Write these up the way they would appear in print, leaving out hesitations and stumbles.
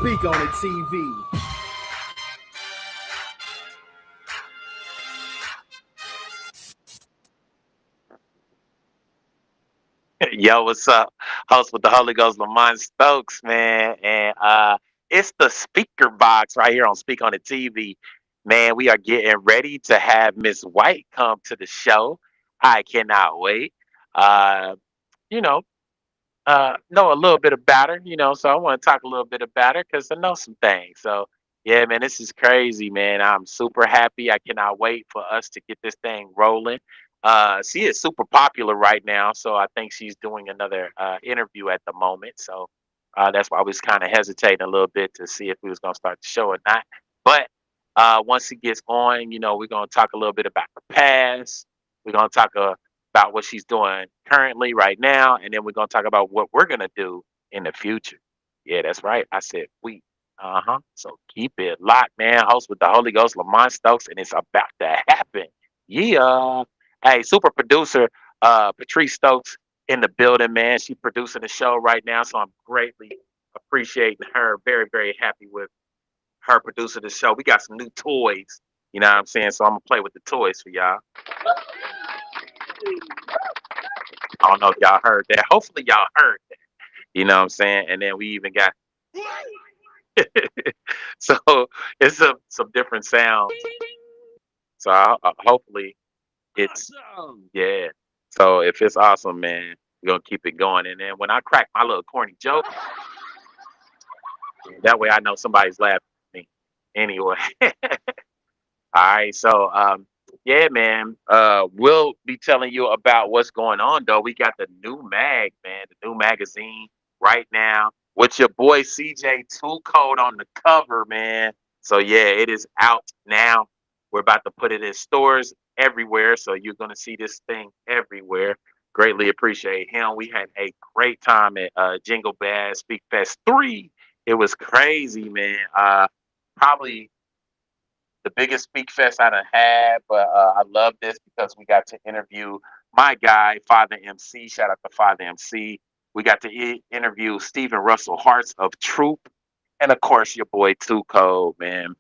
Speak on It TV. Yo, what's up? Host with the Holy Ghost, Lamont Stokes, man. And it's the speaker box right here on Speak on the TV. Man, we are getting ready to have Miss White come to the show. I cannot wait. Uh, you know a little bit about her, so I want to talk a little bit about her because I know some things. So, yeah, man, this is crazy, man. I'm super happy. I cannot wait for us to get this thing rolling. She is super popular right now, so I think she's doing another interview at the moment. So that's why I was kind of hesitating a little bit to see if we was going to start the show or not. But once he gets on, we're going to talk a little bit about the past. We're going to talk about what she's doing currently right now, and then we're gonna talk about what we're gonna do in the future. Yeah, that's right. I said we. Uh-huh. So keep it locked, man. Host with the Holy Ghost, Lamont Stokes, and it's about to happen. Yeah. Hey, super producer Patrice Stokes in the building, man. She producing the show right now, so I'm greatly appreciating her. Very, very happy with her producing the show. We got some new toys, you know what I'm saying? So I'm gonna play with the toys for y'all. I don't know if y'all heard that. Hopefully y'all heard that. You know what I'm saying? And then we even got so it's some different sounds. So hopefully it's yeah. So if it's awesome, man, we're gonna keep it going. And then when I crack my little corny joke, that way I know somebody's laughing at me. Anyway. All right, so yeah, man. We'll be telling you about what's going on though. We got the new mag, man, the new magazine right now with your boy CJ Two Code on the cover, man. So yeah, it is out now. We're about to put it in stores everywhere, so you're gonna see this thing everywhere. Greatly appreciate him. We had a great time at Jingle Bass Speak Fest 3. It was crazy, man. Probably the biggest Speak Fest I done had, but I love this because we got to interview my guy, Father MC. Shout out to Father MC. We got to interview Stephen Russell Hartz of Troop, and of course your boy Two Code, man.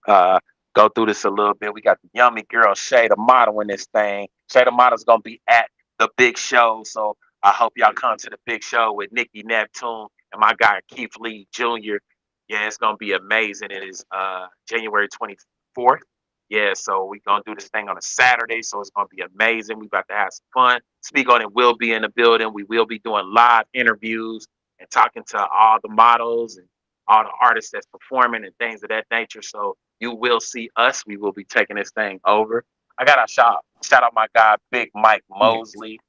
Uh, go through this a little bit. We got the yummy girl Shay the model in this thing. Shay the model's gonna be at the big show, so I hope y'all come to the big show with Nikki Neptune and my guy Keith Lee Jr. Yeah, it's gonna be amazing. It is January 24th. Yeah, so we're gonna do this thing on a Saturday, so it's gonna be amazing. We about to have some fun. Speak on It will be in the building. We will be doing live interviews and talking to all the models and all the artists that's performing and things of that nature. So you will see us. We will be taking this thing over. I got to shout out my guy Big Mike Mosley,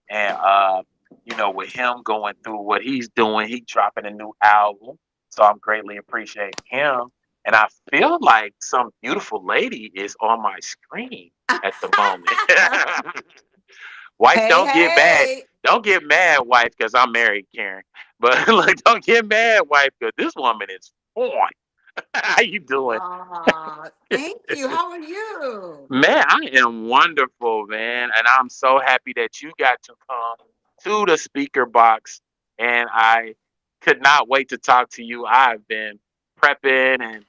and with him going through what he's doing, he dropping a new album. So I'm greatly appreciating him. And I feel like some beautiful lady is on my screen at the moment. Wife, Hey, don't get mad. hey. Don't get mad, wife, because I'm married, Karen. But like, don't get mad, wife, because this woman is on. How you doing? Thank you. How are you? Man, I am wonderful, man. And I'm so happy that you got to come to the speaker box. And I could not wait to talk to you. I've been prepping and,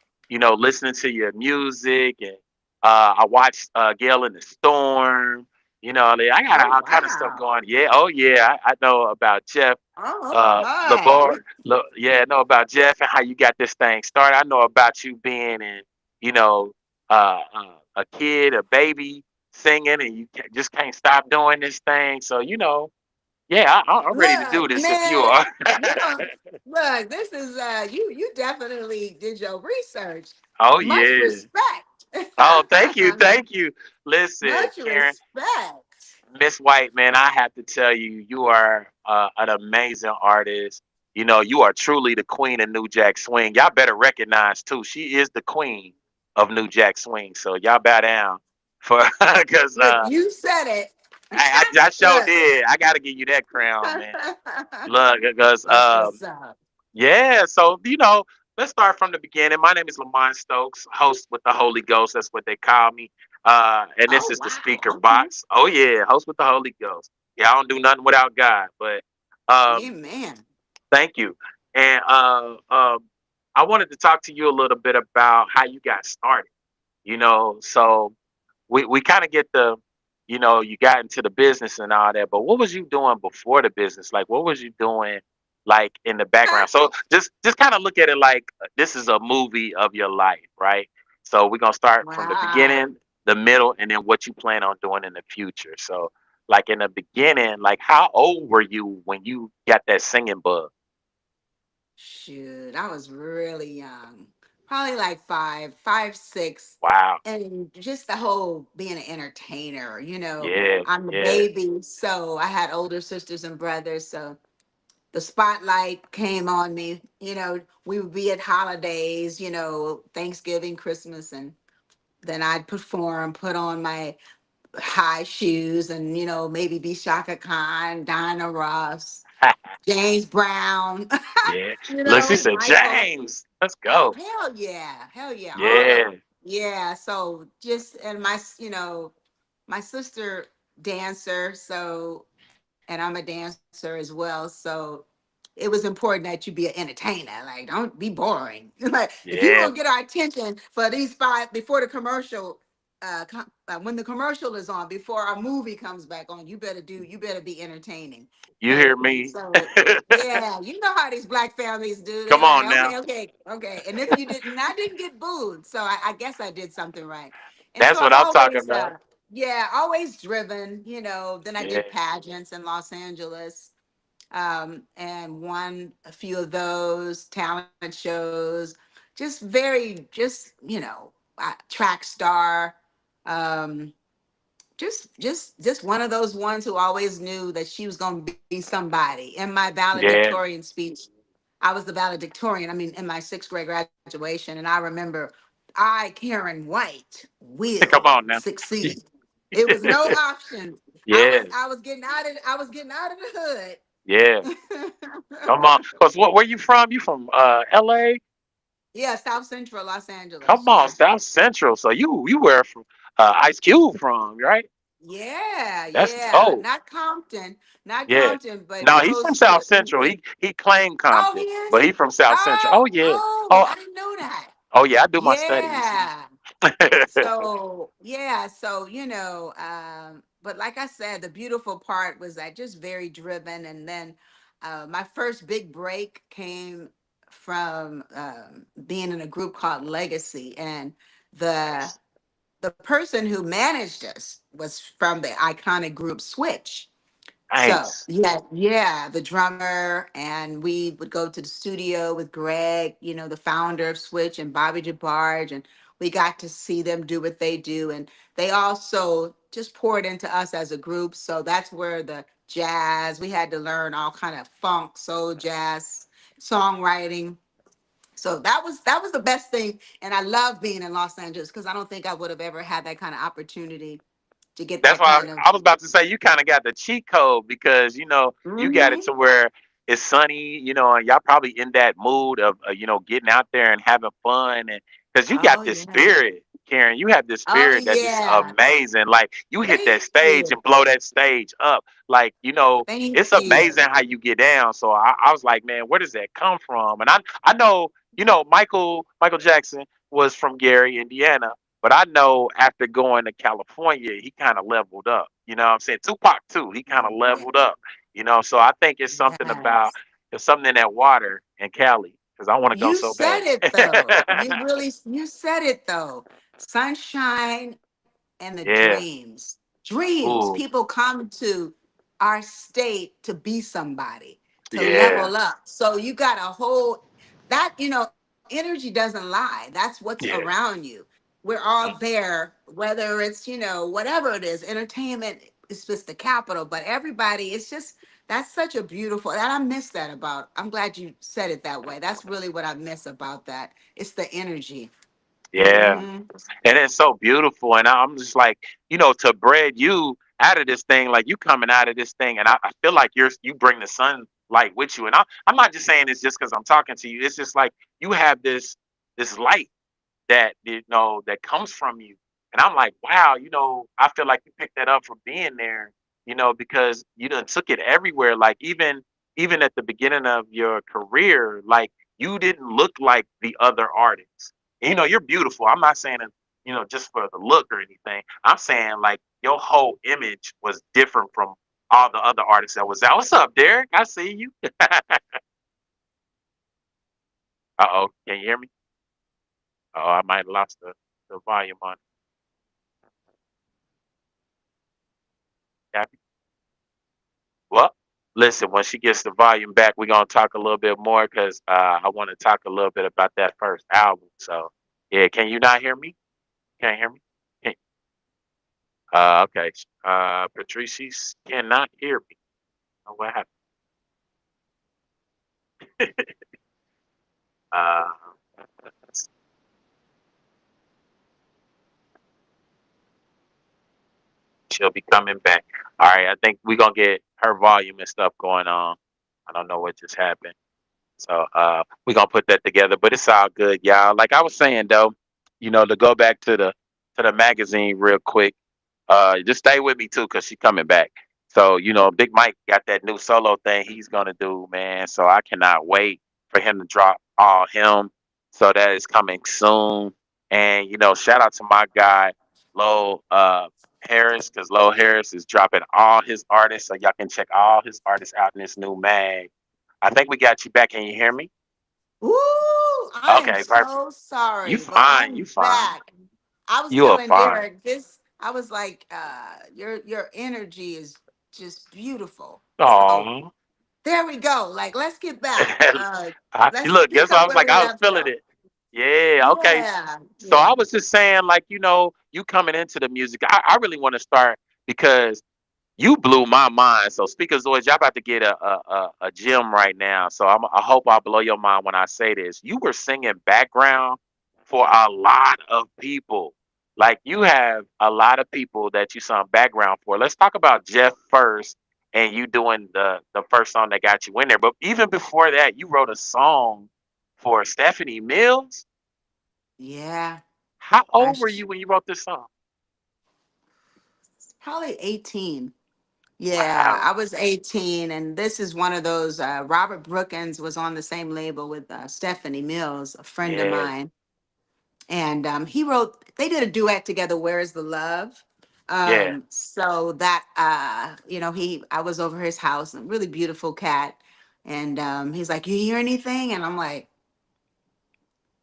listening to your music. And I watched Gale in the Storm. I got Oh, all kind of stuff wow. going. Yeah, oh yeah, I know about Jeff Oh, Labar. okay. Yeah, I know about Jeff and how you got this thing started. I know about you being in, you know, a kid, a baby singing, and you just can't stop doing this thing. So, yeah, I'm ready to do Look, this if you man, are. you know, look, this is you definitely did your research. Oh Much yeah. respect. Oh, thank you, thank you. Listen, Much Karen, respect. Miss White, man, I have to tell you, you are an amazing artist. You are truly the queen of New Jack Swing. Y'all better recognize too. She is the queen of New Jack Swing. So y'all bow down for because Look, you said it. I sure Look. did. I got to give you that crown, man. Look, because That's what's up. yeah. So let's start from the beginning. My name is Lamont Stokes, host with the Holy Ghost. That's what they call me. And this Oh, is the wow. speaker Okay. box. Oh yeah, host with the Holy Ghost. Yeah, I don't do nothing without God. But um, Amen. thank you. And I wanted to talk to you a little bit about how you got started. So we kind of get the, you got into the business and all that, but what was you doing before the business? Like, what was you doing, like in the background? So just kind of look at it like this is a movie of your life, right? So we're gonna start from the Wow. beginning, the middle, and then what you plan on doing in the future. So, like in the beginning, like how old were you when you got that singing bug? Shoot, I was really young. Probably like five, six. Wow. And just the whole being an entertainer, Yeah. I'm the Yeah. baby. So I had older sisters and brothers. So the spotlight came on me. We would be at holidays, Thanksgiving, Christmas, and then I'd perform, put on my high shoes and, maybe be Shaka Khan, Dinah Ross, James Brown, Yeah. Look, she said, Michael. James, let's Oh, go. hell yeah. Hell yeah. All of Yeah. them. Yeah. So just, and my sister dancer. So, and I'm a dancer as well. So it was important that you be an entertainer. Like, don't be boring. Like, if you Yeah. want to get our attention for these five before the commercial, when the commercial is on, before our movie comes back on, you better be entertaining. You hear So, me? so yeah, you know how these black families do. They Come like, on now. okay, okay, okay. And if you didn't, I didn't get booed. So I guess I did something right. And so That's what I've I'm talking always, about. yeah, always driven, Then I Yeah. did pageants in Los Angeles, and won a few of those talent shows. Just very, track star. Um, just one of those ones who always knew that she was going to be somebody. In my Yeah. valedictorian speech, I was the valedictorian. I mean, in my sixth grade graduation, and I remember, I, Karyn White, Come will on now. succeed. It was no option. I was Yeah. I was getting out of I was getting out of Yeah. the Come hood. on. Cause where you from? You from LA? Yeah, South Central Los Come Angeles. on, Yeah. South Central. So you were from Ice Cube from, right? Yeah, That's yeah. dope. Not Compton, not Yeah. Compton, but No, he's from close to South it. Central. He claimed Oh, he Compton, but is? he from South Central. Oh, Oh yeah. oh, Oh I didn't know that. oh yeah. I do my studies. Yeah. So, yeah, so, but like I said, the beautiful part was that just very driven. And then my first big break came from being in a group called Legacy. And the Nice. the person who managed us was from the iconic group Switch. So Nice. yeah, the drummer, and we would go to the studio with Greg, the founder of Switch, and Bobby DeBarge, and we got to see them do what they do, and they also just poured into us as a group. So that's where the jazz, we had to learn all kind of funk, soul, jazz, songwriting. So that was the best thing, and I love being in Los Angeles because I don't think I would have ever had that kind of opportunity to get That's that why kind of. I was about to say you kind of got the cheat code because you got it Mhm. to where it's sunny, and y'all probably in that mood of getting out there and having fun, and because you got Oh this yeah. spirit, Karen, you have this Oh spirit that is yeah. amazing. Like you hit that Thank stage you. and blow that stage up, like Thank it's you. amazing how you get down. So I was like, man, where does that come from? And I know Michael Jackson was from Gary, Indiana. But I know after going to California, he kind of leveled up. You know what I'm saying? Tupac too, he kind of Yeah. leveled up. So I think it's something about Yes. there's something in that water in Cali because I want to go You so said bad. it though. You said it though. Sunshine and the Yeah. dreams. Dreams. Ooh. People come to our state to be somebody, to Yeah. level up. So you got a whole that, energy doesn't lie. That's what's Yeah. around you. We're all Mm. there, whether it's, whatever it is, entertainment is just the capital, but everybody, it's just that's such a beautiful, and I miss that about. I'm glad you said it that way. That's really what I miss about that. It's the energy. Yeah. Hmm. And it's so beautiful. And I'm just like, to bread you out of this thing, like you coming out of this thing, and I feel like you bring the sunlight with you. And I'm not just saying this just because I'm talking to you. It's just like you have this light that that comes from you. And I'm like, wow, I feel like you picked that up for being there, because you done took it everywhere. Like even at the beginning of your career, like You didn't look like the other artists. And, you're beautiful. I'm not saying it, just for the look or anything. I'm saying like your whole image was different from all the other artists that was out. What's up, Derek? I see you. Uh-oh. Can you hear me? Oh, I might have lost the volume on. Happy? Well, listen, when she gets the volume back, we're gonna talk a little bit more because I want to talk a little bit about that first album. So yeah, can you not hear me? Can't hear me? Can- okay. Patrice cannot hear me. Oh, what happened? Uh, she'll be coming back. All right, I think we're gonna get her volume and stuff going on. I don't know what just happened. So we're gonna put that together. But it's all good, y'all. Like I was saying though, to go back to the magazine real quick. Just stay with me too, cause she's coming back. So Big Mike got that new solo thing he's gonna do, man. So I cannot wait for him to drop all him. So that is coming soon. And shout out to my guy Lowell Harris, cause Lowell Harris is dropping all his artists. So y'all can check all his artists out in this new mag. I think we got you back. Can you hear me? Ooh, I am Okay, perfect. so You sorry, but fine. You I'm fine. back. I was You are telling fine. Derek this. I was like, your energy is just beautiful. So Aw. there we go. Like, let's get back. Let's Look, pick guess what? up I was where like, we I was left feeling off. it. Yeah, okay. Yeah, So I yeah, was just saying, like, you coming into the music, I really want to start because you blew my mind. So speakers always, y'all about to get a gem right now. So I hope I blow your mind when I say this. You were singing background for a lot of people. Like you have a lot of people that you sung background for. Let's talk about Jeff first and you doing the first song that got you in there. But even before that, you wrote a song for Stephanie Mills. yeah. How I old were sh- you when you wrote this song? Probably 18. Yeah, Wow. I was 18, and this is one of those. Robert Brookins was on the same label with Stephanie Mills, a friend of Yeah. mine, and he wrote. They did a duet together. Where's the love? Yeah. So that I was over his house, a really beautiful cat, and he's like, "You hear anything?" And I'm like,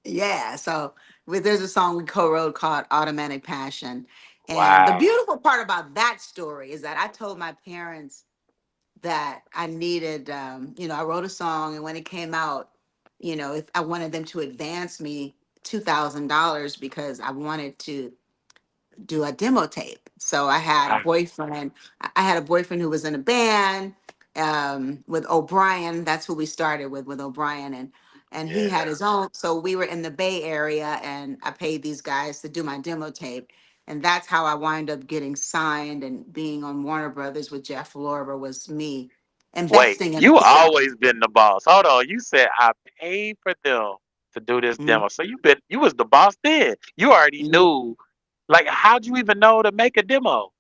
"Yeah." So there's a song we co-wrote called "Automatic Passion," and the Wow. beautiful part about that story is that I told my parents that I needed, I wrote a song, and when it came out, if I wanted them to advance me $2,000 because I wanted to do a demo tape. So I had a Wow. boyfriend. I had a boyfriend who was in a band with O'Brien. That's who we started with O'Brien, and he had Yeah. his own. So we were in the Bay Area, and I paid these guys to do my demo tape, and that's how I wind up getting signed and being on Warner Brothers with Jeff Lorber. Was me Wait, investing in you myself. always been the boss. Hold on. You said I paid for them to do this Mhm. demo. So you was the boss then. You already knew. Like, how'd you even know to make a demo?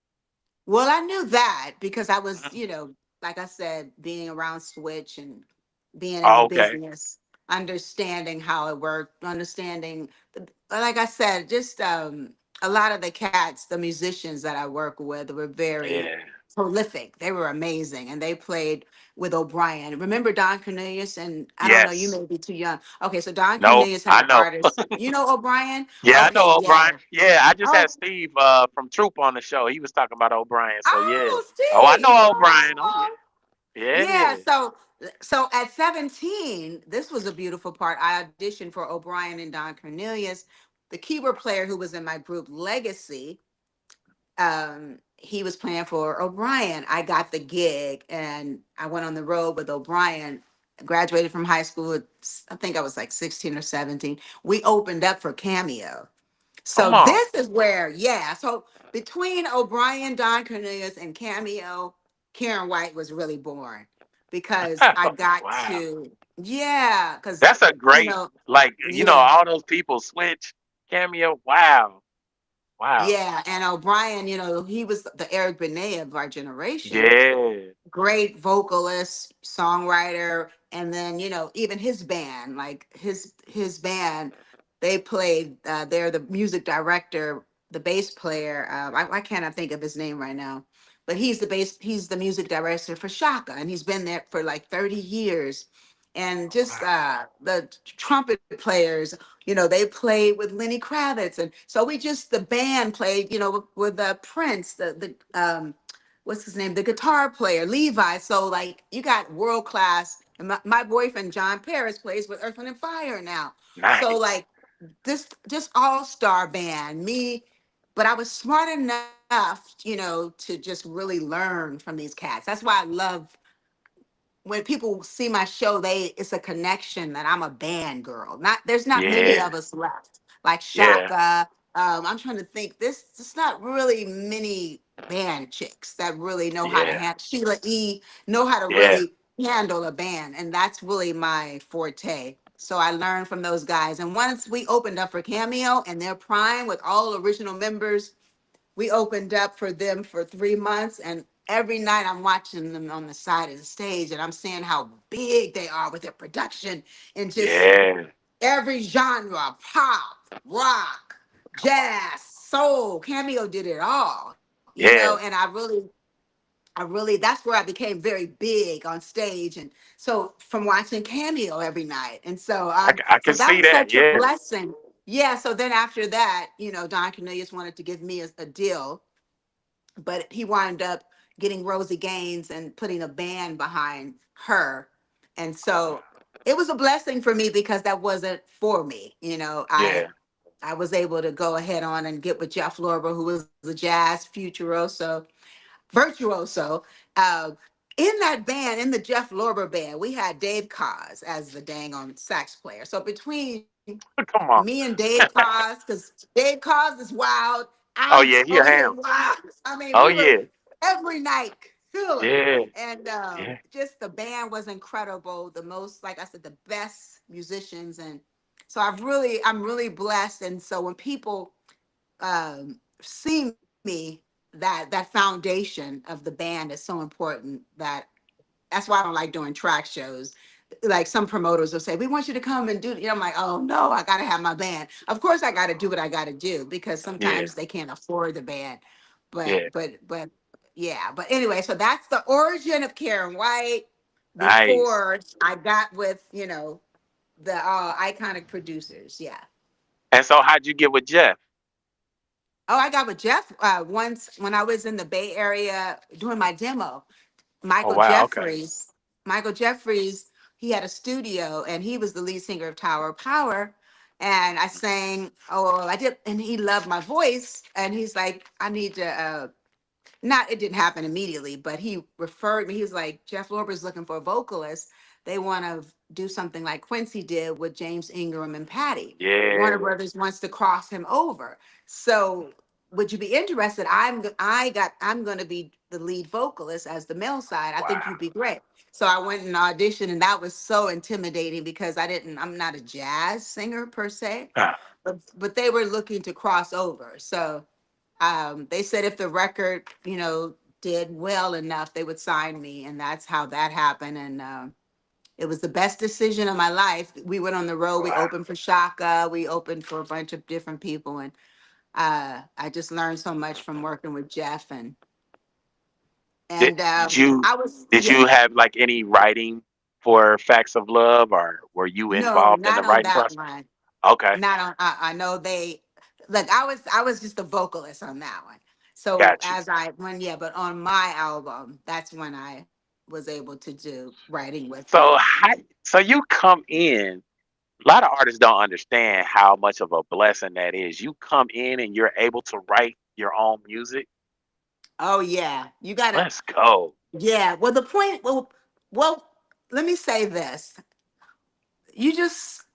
Well, I knew that because I was, Mhm. like I said, being around Switch and being in the Oh, okay. business, understanding how it worked, understanding, like I said, just a lot of the cats, the musicians that I work with were very Yeah. prolific. They were amazing, and they played with O'Brien. Remember Don Cornelius? And I don't know, you Yes. may be too young. Okay, so Don No, Cornelius had I an know. artist. You know O'Brien? Yeah, I Okay, know O'Brien. yeah. Yeah, I just had Oh, Steve from Troop on the show. He was talking about O'Brien. So yeah. oh, Oh, I Steve. know O'Brien. Oh yeah. Oh. Yeah, Yeah. so at 17, this was a beautiful part. I auditioned for O'Brien and Don Cornelius, the keyboard player who was in my group Legacy. He was playing for O'Brien. I got the gig and I went on the road with O'Brien. Graduated from high school at, I think I was like 16 or 17. We opened up for Cameo. So Come on. this is where, yeah. So between O'Brien, Don Cornelius, and Cameo, Karyn White was really born because I got Wow. to, yeah, because That's a you great, know, like, yeah, all those people switch cameo. Wow. Wow. yeah. And O'Brien, he was the Eric Benet of our generation. Yeah. Great vocalist, songwriter, And then, even his band, like his band, they played. They're the music director, the bass player. Why can't I think of his name right now? But He's the music director for Shaka, and he's been there for like 30 years. And just the trumpet players, they played with Lenny Kravitz, and so the band played, with Prince, the what's his name, the guitar player Levi. So like you got world class. And my boyfriend John Paris plays with Earth, Wind and Fire now. So Nice. like this just all star band me. But I was smart enough, to just really learn from these cats. That's why I love when people see my show, it's a connection that I'm a band girl. There's not many Yeah. of us left. Like Yeah. Shaka. I'm trying to think. There's not really many band chicks that really know how to Yeah. handle. Sheila E. know how to Yeah. really handle a band, and that's really my forte. So I learned from those guys. And once we opened up for Cameo and their prime with all original members, we opened up for them for 3 months, and every night I'm watching them on the side of the stage, and I'm seeing how big they are with their production and just Yeah. every genre: pop, rock, jazz, soul. Cameo did it all, and Yeah. I really, that's where I became very big on stage. And so from watching Cameo every night. And I so can that see was that. such a Yeah. blessing. Yeah. So then after that, Don Cornelius wanted to give me a deal, but he wound up getting Rosie Gaines and putting a band behind her. And so it was a blessing for me because that wasn't for me. Yeah. I was able to go ahead on and get with Jeff Lorber, who was a jazz virtuoso. Uh, in that band, in the Jeff Lorber band, we had Dave Koz as the dang on sax player. So between Come me on. and Dave Koz, because Dave Koz is wild, Oh I'm yeah. He a totally ham. wild. I mean, Oh we were yeah. every night killer. Yeah. And Yeah. just the band was incredible. The most, like I said, the best musicians. And so I'm really blessed. And so when people see me, that foundation of the band is so important, that's why I don't like doing track shows. Like some promoters will say, "We want you to come and do." I'm like, "Oh no, I gotta have my band." Of course, I gotta do what I gotta do because Yeah. sometimes they can't afford the band. Yeah. But yeah. But anyway, so that's the origin of Karyn White. Nice. Before I got with the iconic producers, yeah. And so how'd you get with Jeff? Oh, I got with Jeff once when I was in the Bay Area doing my demo. Oh Michael wow. Okay. Jeffries. Michael Jeffries, he had a studio and he was the lead singer of Tower of Power. And I sang, oh, I did, and he loved my voice. And he's like, I need to, not, it didn't happen immediately, but he referred me. He was like, Jeff Lorber's looking for a vocalist. They want to do something like Quincy did with James Ingram and Patty. Warner Yeah. Brothers wants to cross him over. So would you be interested? I'm going to be the lead vocalist as the male side. I think Wow. you'd be great. So I went and auditioned, and that was so intimidating because I'm not a jazz singer per se, Ah, but they were looking to cross over. So they said if the record, did well enough, they would sign me, and that's how that happened. And it was the best decision of my life. We went on the road. We wow. opened for Shaka. We opened for a bunch of different people, and I just learned so much from working with Jeff. And Did and did you I was did yeah. you have like any writing for Facts of Love, or were you No, involved in the not on writing that process? one. Okay. Not on. I know they. Look, I was just a vocalist on that one. So Got you. as I when yeah, but on my album, that's when I was able to do writing with So them. so you come in. A lot of artists don't understand how much of a blessing that is. You come in and you're able to write your own music. Oh yeah, you gotta. Let's go. Yeah. Well, the point. Well. Let me say this. You just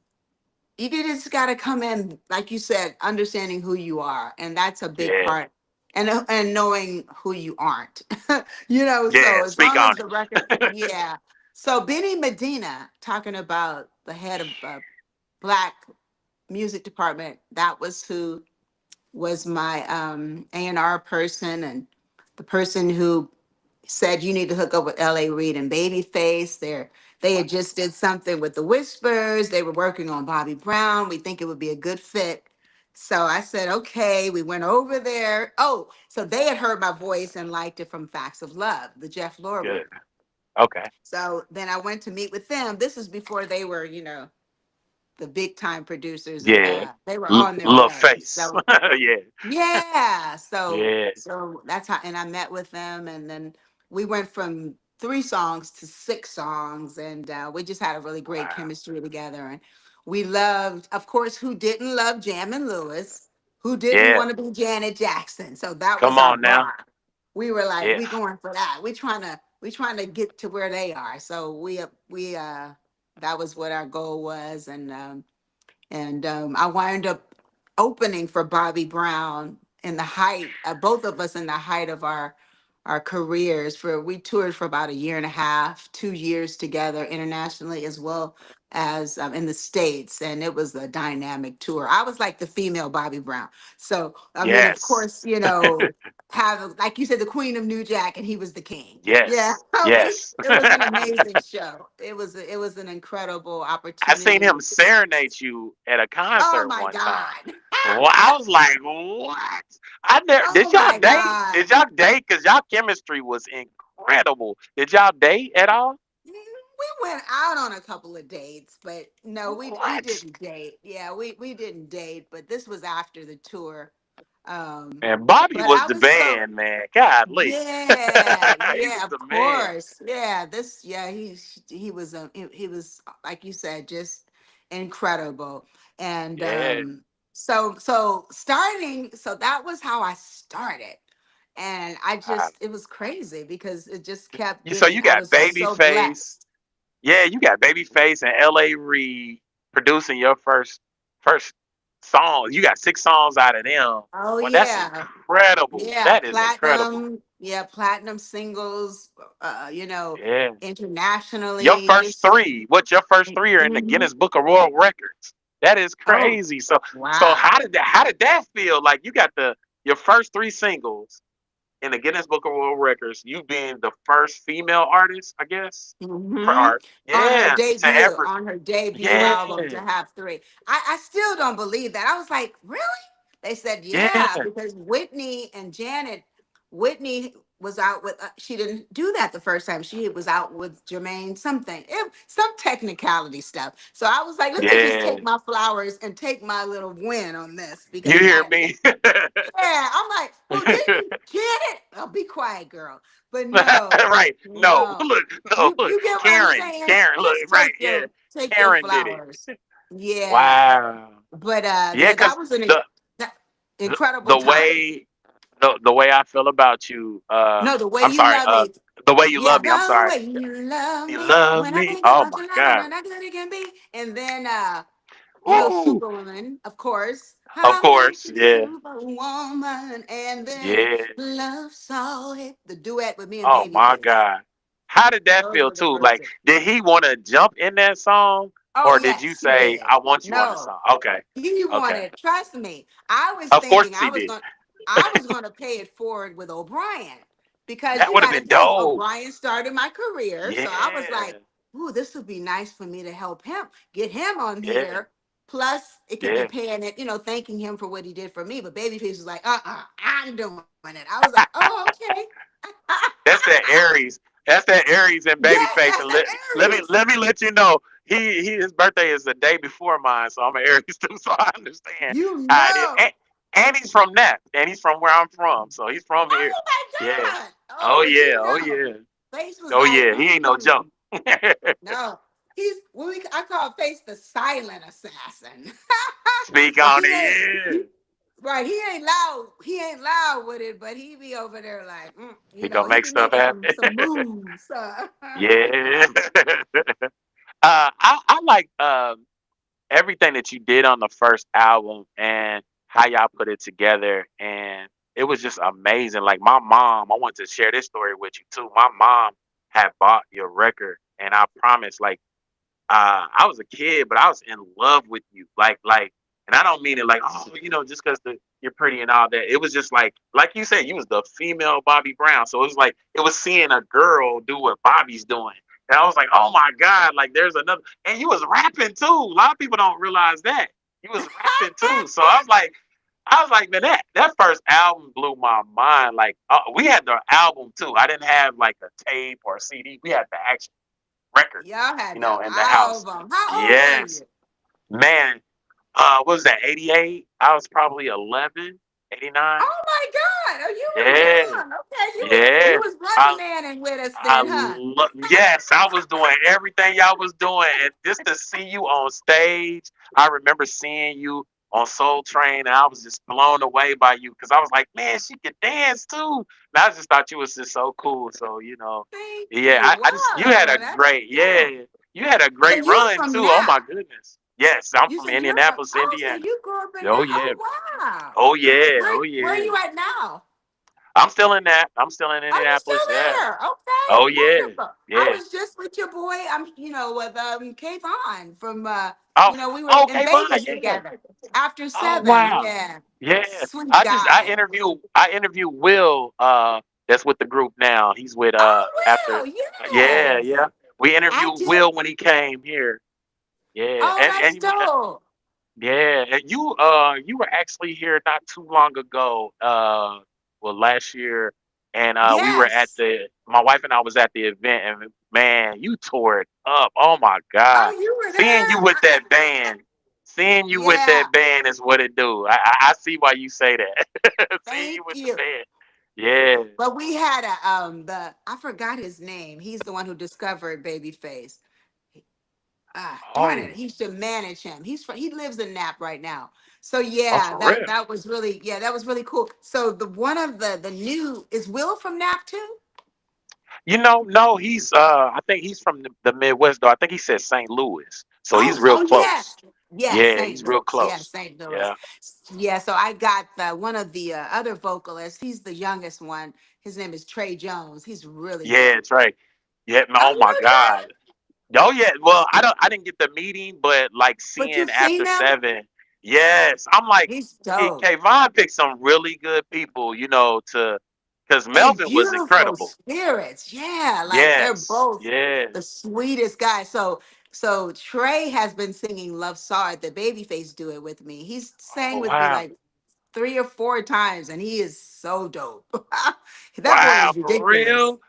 you just got to come in, like you said, understanding who you are, and that's a big Yeah. part, and knowing who you aren't. Yeah. So as Speak long as on the record, it. yeah. So Benny Medina, talking about the head of Black music department, that was who was my A&R person, and the person who said you need to hook up with L.A. Reid and Babyface. They had just did something with the Whispers. They were working on Bobby Brown. We think it would be a good fit. So I said, okay. We went over there. Oh, so they had heard my voice and liked it from Facts of Love, the Jeff Lore Good. record. Okay. So then I went to meet with them. This is before they were, the big time producers. Yeah. They were on their Little way. face. So Yeah. yeah. Yeah. So that's how, and I met with them, and then we went from 3 songs to 6 songs, and we just had a really great Wow. chemistry together. And we loved, of course, who didn't love Jammin' Lewis, who didn't Yeah. want to be Janet Jackson. So that was Come our on now. bar. We were like, Yeah. we going for that. We trying to get to where they are. So that was what our goal was, and I wind up opening for Bobby Brown in the height, both of us in the height of our careers. For we toured for about a year and a half, 2 years together internationally as well as in the States, and it was a dynamic tour. I was like the female Bobby Brown. So I mean, of Yes. course, have like you said, the Queen of New Jack, and he was the king. Yeah, Yes. Yes. it was an amazing show. It was an incredible I seen opportunity. him serenade you at a Oh concert my one time. God. Well, I was like, what? I never Oh did y'all my date? God. Did y'all date? Cause y'all chemistry was incredible. Did y'all date at all? We went out on a couple of dates, but no, we What? didn't date. Yeah, we didn't date, but this was after the tour. Um, And Bobby but was I the was so band, man. Godly. yeah, He yeah, was of the man. course. Yeah, he was like you said, just incredible. And Yeah. so that was how I started. And Uh, it was crazy because it just kept so getting, you got I was so Babyface. blessed. Yeah, you got Babyface and L.A. Reid producing your first song. You got 6 songs out of them. Oh Well, that's yeah. incredible. Yeah, That is incredible. platinum. Yeah, platinum singles. Yeah. Your Internationally. first three. What your first three are in the Mhm. Guinness Book of World Records. That is Oh, crazy. So wow. how did that feel? Like you got your first 3 singles in the Guinness Book of World Records. You being the first female artist, I guess. For Hmm. art. Yeah. To ever. On her debut Yeah. album to have 3. I still don't believe that. I was like, really? They said, yeah, Yeah. because Whitney was out with, she didn't do that the first time. She was out with Jermaine something, some technicality stuff. So I was like, let me just Yeah. take my flowers and take my little win on this You because hear me? yeah, I'm like, well, didn't Janet? Oh, be quiet, girl. But no, Right. No. no. Look. No. You Look. you get what I'm Karen. saying? Karen. Look. Just Right. Yeah. take your Karen did it. flowers. Yeah. Wow. But Yeah, yeah, because that was the that the incredible the time. way the way I feel about you, No, the way I'm you sorry, love me. the way you Yeah, love me, I'm the sorry. way you love You me. love When I me. think Oh about my your love and God. how good it can be. And then Ooh. Superwoman, of course. Of I'm like course. Yeah. Superwoman. And then Yeah. Love Saw It. The duet with me and Oh my Babyface. God. How did that Those feel were the too? first Like, two. did he want to jump in that song? Oh Or did you yes, he say, did. I want you on the No, song? Okay. he Okay. wanted. Trust me. I was Of course thinking he did. I was gonna pay it forward with O'Brien because That you would have got to been think dope. O'Brien started my career, so I was Yeah. like, "Ooh, this would be nice for me to help him get him on Yeah. here." Plus, it could be Yeah. paying it, thanking him for what he did for me. But Babyface was like, I'm doing it." I was like, "Oh, okay." That's that Aries. That's that Aries and Yes, Babyface. that's And that let me Aries. let me let you know. His birthday is the day before mine, so I'm an Aries too. So I understand You how it is. know. And he's from that, and he's from where I'm from, so he's from here. Oh Yeah. my God. Oh, Oh but yeah. Oh know. yeah. Face was Oh like, yeah. He ain't no jump. No, I call Face the silent assassin. Speak Cause on it. right, he ain't loud with it, but he be over there like, He gonna he make be stuff making happen. some moves. Yeah. I like everything that you did on the first album and how y'all put it together, and it was just amazing. Like my mom, I want to share this story with you too. My mom had bought your record, and I promise, like I was a kid, but I was in love with you. Like And I don't mean it like, oh, just because you're pretty and all that. It was just like you said, you was the female Bobby Brown. So it was like, it was seeing a girl do what Bobby's doing. And I was like, oh my God, like there's another. And you was rapping too. A lot of people don't realize that. You was rapping too. So I was like, man, that first album blew my mind. Like, we had the album too. I didn't have like a tape or a CD. We had the actual record, Y'all had the in the house. album. How old were Yes, you? man. What was that? 88. I was probably 11, 89. Oh my God! Oh, you were Yeah, young. Okay, yeah. you was running I man with us I then, huh? love. Yes, I was doing everything y'all was doing, and just to see you on stage, I remember seeing you on Soul Train, and I was just blown away by you because I was like, man, she could dance too. And I just thought you was just so cool. So Thank yeah, you. I just you had Wow, a that's great dope. you had a So great you run from too. Oh my Nap? goodness. Yes, I'm You from said you're from. Indianapolis, Oh, so Indiana. you grew up in Oh Nap? yeah, Oh wow. oh yeah, Where oh where are yeah. you at now? I'm still in that. I'm still in Oh, you Indianapolis. Yeah. still there? Oh Okay, yeah, wonderful. I yeah. was just with your boy. With Kayvon from Oh, we were oh, in Kayvon, Vegas yeah. together after Oh 7. wow. Yeah, Yeah. sweet I guy. interviewed Will, that's with the group now. He's with Oh after well, yeah, yes. yeah. We I interviewed did. Will when he came here. Yeah. Oh, And that's dope. yeah, and you were actually here not too long ago, well last year, and we were at Yes. the my wife and I was at the event, and man, you tore it up. Oh my God. Oh, you were Seeing you with there. that band, seeing you with Yeah. that band is what it do. I see why you say that. Seeing you Thank with the you. band. Yeah. But we had the I forgot his name. He's the one who discovered Babyface. Darn it, Oh, he should manage him. He lives in Nap right now. So oh yeah, for that real. that was really that was really cool. So the one of the new is Will from Nap too. No, he's I think he's from the Midwest though. I think he said St. Louis. So he's Oh, real oh yeah. close. Yes, Yeah, St. he's real Louis. Yeah, close. St. Louis. Yeah. Yeah, so I got one of the other vocalists. He's the youngest one. His name is Trey Jones. He's really Yeah, dope. it's right. Yeah, Oh, oh you my know that? God. Oh yeah. Well, I didn't get the meeting, but like But seeing you've seen after him? 7. Yes. I'm like, He's dope. Kayvon picked some really good people, to because And Melvin was beautiful incredible. spirits. Yeah, like they're Yes. both the Yes. sweetest guys. So Trey has been singing Love Sorry, the Babyface do it with me. He's sang Oh with me wow. like 3 or 4 times, and he is so dope. That boy Wow, is for ridiculous. real?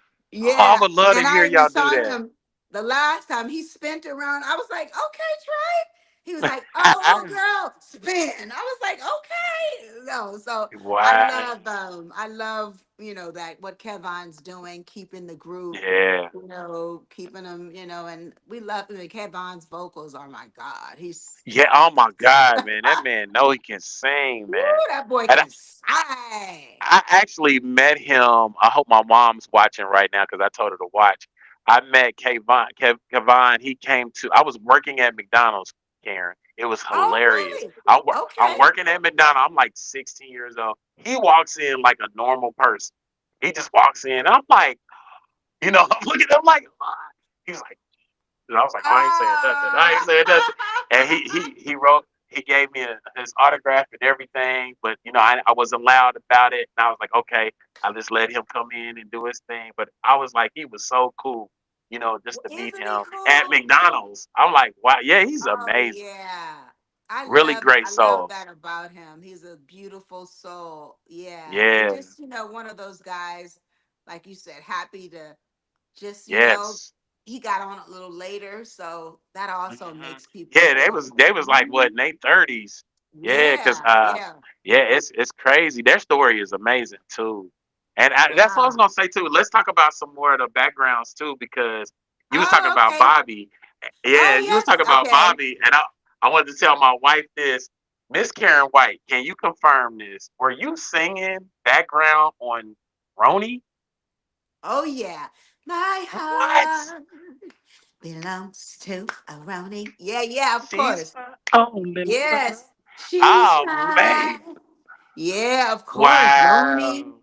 Oh, I Yeah. would love to And hear I we y'all do saw that. him the last time he spent around. I was like, okay, Trey. He was like, oh girl, spin. I was like, okay. No, so Wow. I love, that what Kevon's doing, keeping the group, Yeah. keeping them, and we love Kevon's vocals. Oh my God, he's Yeah, oh my God, man. That man know he can sing, woo, man. that boy And can sing. I actually met him. I hope my mom's watching right now because I told her to watch. I met Kevon. He came to. I was working at McDonald's, Karen. It was Oh hilarious. really? I'm Okay. working at McDonald's. I'm like 16 years old. He walks in like a normal person. He just walks in. I'm like, I'm looking at him like, what? He's like, and I was like, I ain't saying nothing. I ain't Ah. saying nothing. And he gave me his autograph and everything, but I wasn't loud about it. And I was like, okay, I just let him come in and do his thing. But I was like, he was so cool, just Well, to meet isn't he him at cool? McDonald's. I'm like, wow, yeah, he's Oh amazing. yeah. Really great I love soul. that about him. He's a beautiful soul. Yeah. And Yeah. just, one of those guys, like you said, happy to just, Yes. he got on a little later. So that also Hmm. makes people Yeah, feel, they was like what "Mhm, in their 30s. Yeah, because yeah, yeah, yeah, it's crazy. Their story is amazing too, and that's what I was yeah. gonna say too. Let's talk about some more of the backgrounds too, because you was talking Oh, about okay. Bobby. Yeah, Oh, you was yes. talking about Okay. Bobby, and I wanted to tell my wife this. Miss Karen White, can you confirm this? Were you singing background on Roni? Oh, yeah. My What? heart belongs to a Roni. Yeah, yeah, of She's course. my only love. Yes. She's Oh man. mine. Yeah, of course. Roni. Wow.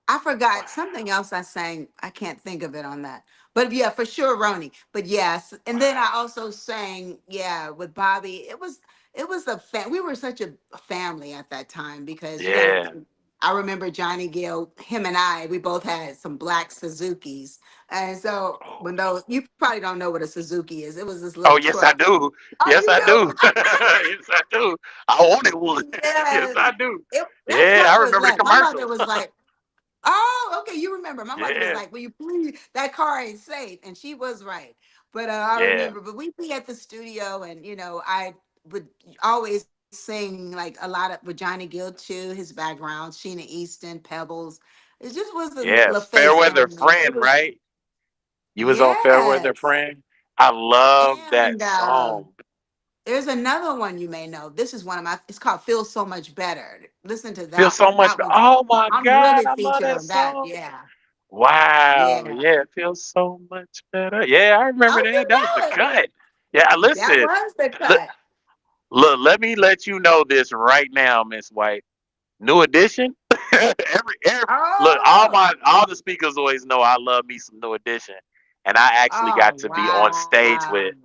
I Wow. forgot something else I sang. I can't think of it on that. But yeah, for sure, Roni. But yes. And then I Wow. also sang, yeah, with Bobby. It was, it was we were such a family at that time because Yeah. I remember Johnny Gill, him and we both had some black Suzukis. And so when those, you probably don't know what a Suzuki is. It was this little Oh, yes, truck. I do. Oh, Yes, you I do? do. Yes, I do. I wanted one. Yes, Yes. I do. That Yeah, truck I was remember the like, my mother commercials. was like, oh, okay, you remember. My mother was Yeah. like, "Will you please? That car ain't safe," and she was right. But I Yeah. remember, but we'd be at the studio, and I would always sing like a lot of with Johnny Gill too. His background, Sheena Easton, Pebbles. It just was the Yes. LaFace Fairweather family. It Friend, was right? You was on Fairweather yes, Friend. I love that and song. there's another one you may know. This is one of my. It's called "Feel So Much Better." Listen to Feel that so one. much. That one's. Oh my I'm God, really I love featured that on that. song. Yeah, Wow. yeah. Yeah, it feels so much better. Yeah, I remember Oh, that. you That was the know it. cut. Yeah, That listen. was the Look, cut. look, let me let you know this right now, Miss White. New edition. every look, Oh, all the speakers always know I love me some New Edition, and I actually got oh, to be on stage wow. with.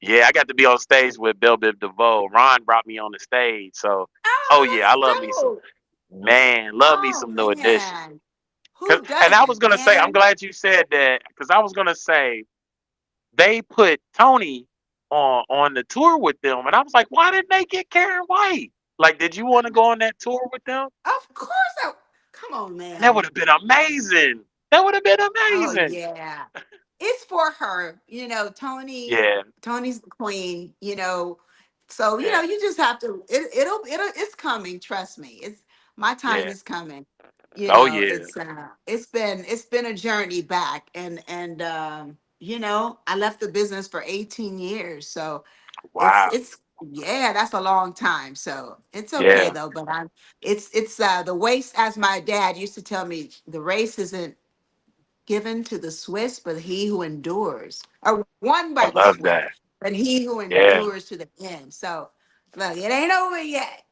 Yeah, I got to be on stage with Bill Biv DeVoe. Ron brought me on the stage, so oh Oh, yeah, I that's love me some, dope. man, love me Oh some New Edition. man, Cause, who and I was doesn't, gonna say, I'm man? glad you said that, because I was gonna say they put Tony on the tour with them, and I was like, why didn't they get Karyn White? Like, did you want to go on that tour with them? Of course. Come on, And that would man. have been amazing. That would have been Oh amazing. yeah. It's for her. Yeah, Tony's the queen. So, yeah, you just have to it's coming, trust me. My time yeah. is coming. Oh yeah. It's been a journey back and I left the business for 18 years. So Wow. it's yeah, that's a long time. So it's okay Yeah. though, but it's the race, as my dad used to tell me, the race isn't given to the Swiss, but he who endures, or won by I the love Swiss, that. but he who Yeah. endures to the end. So look, it ain't over yet.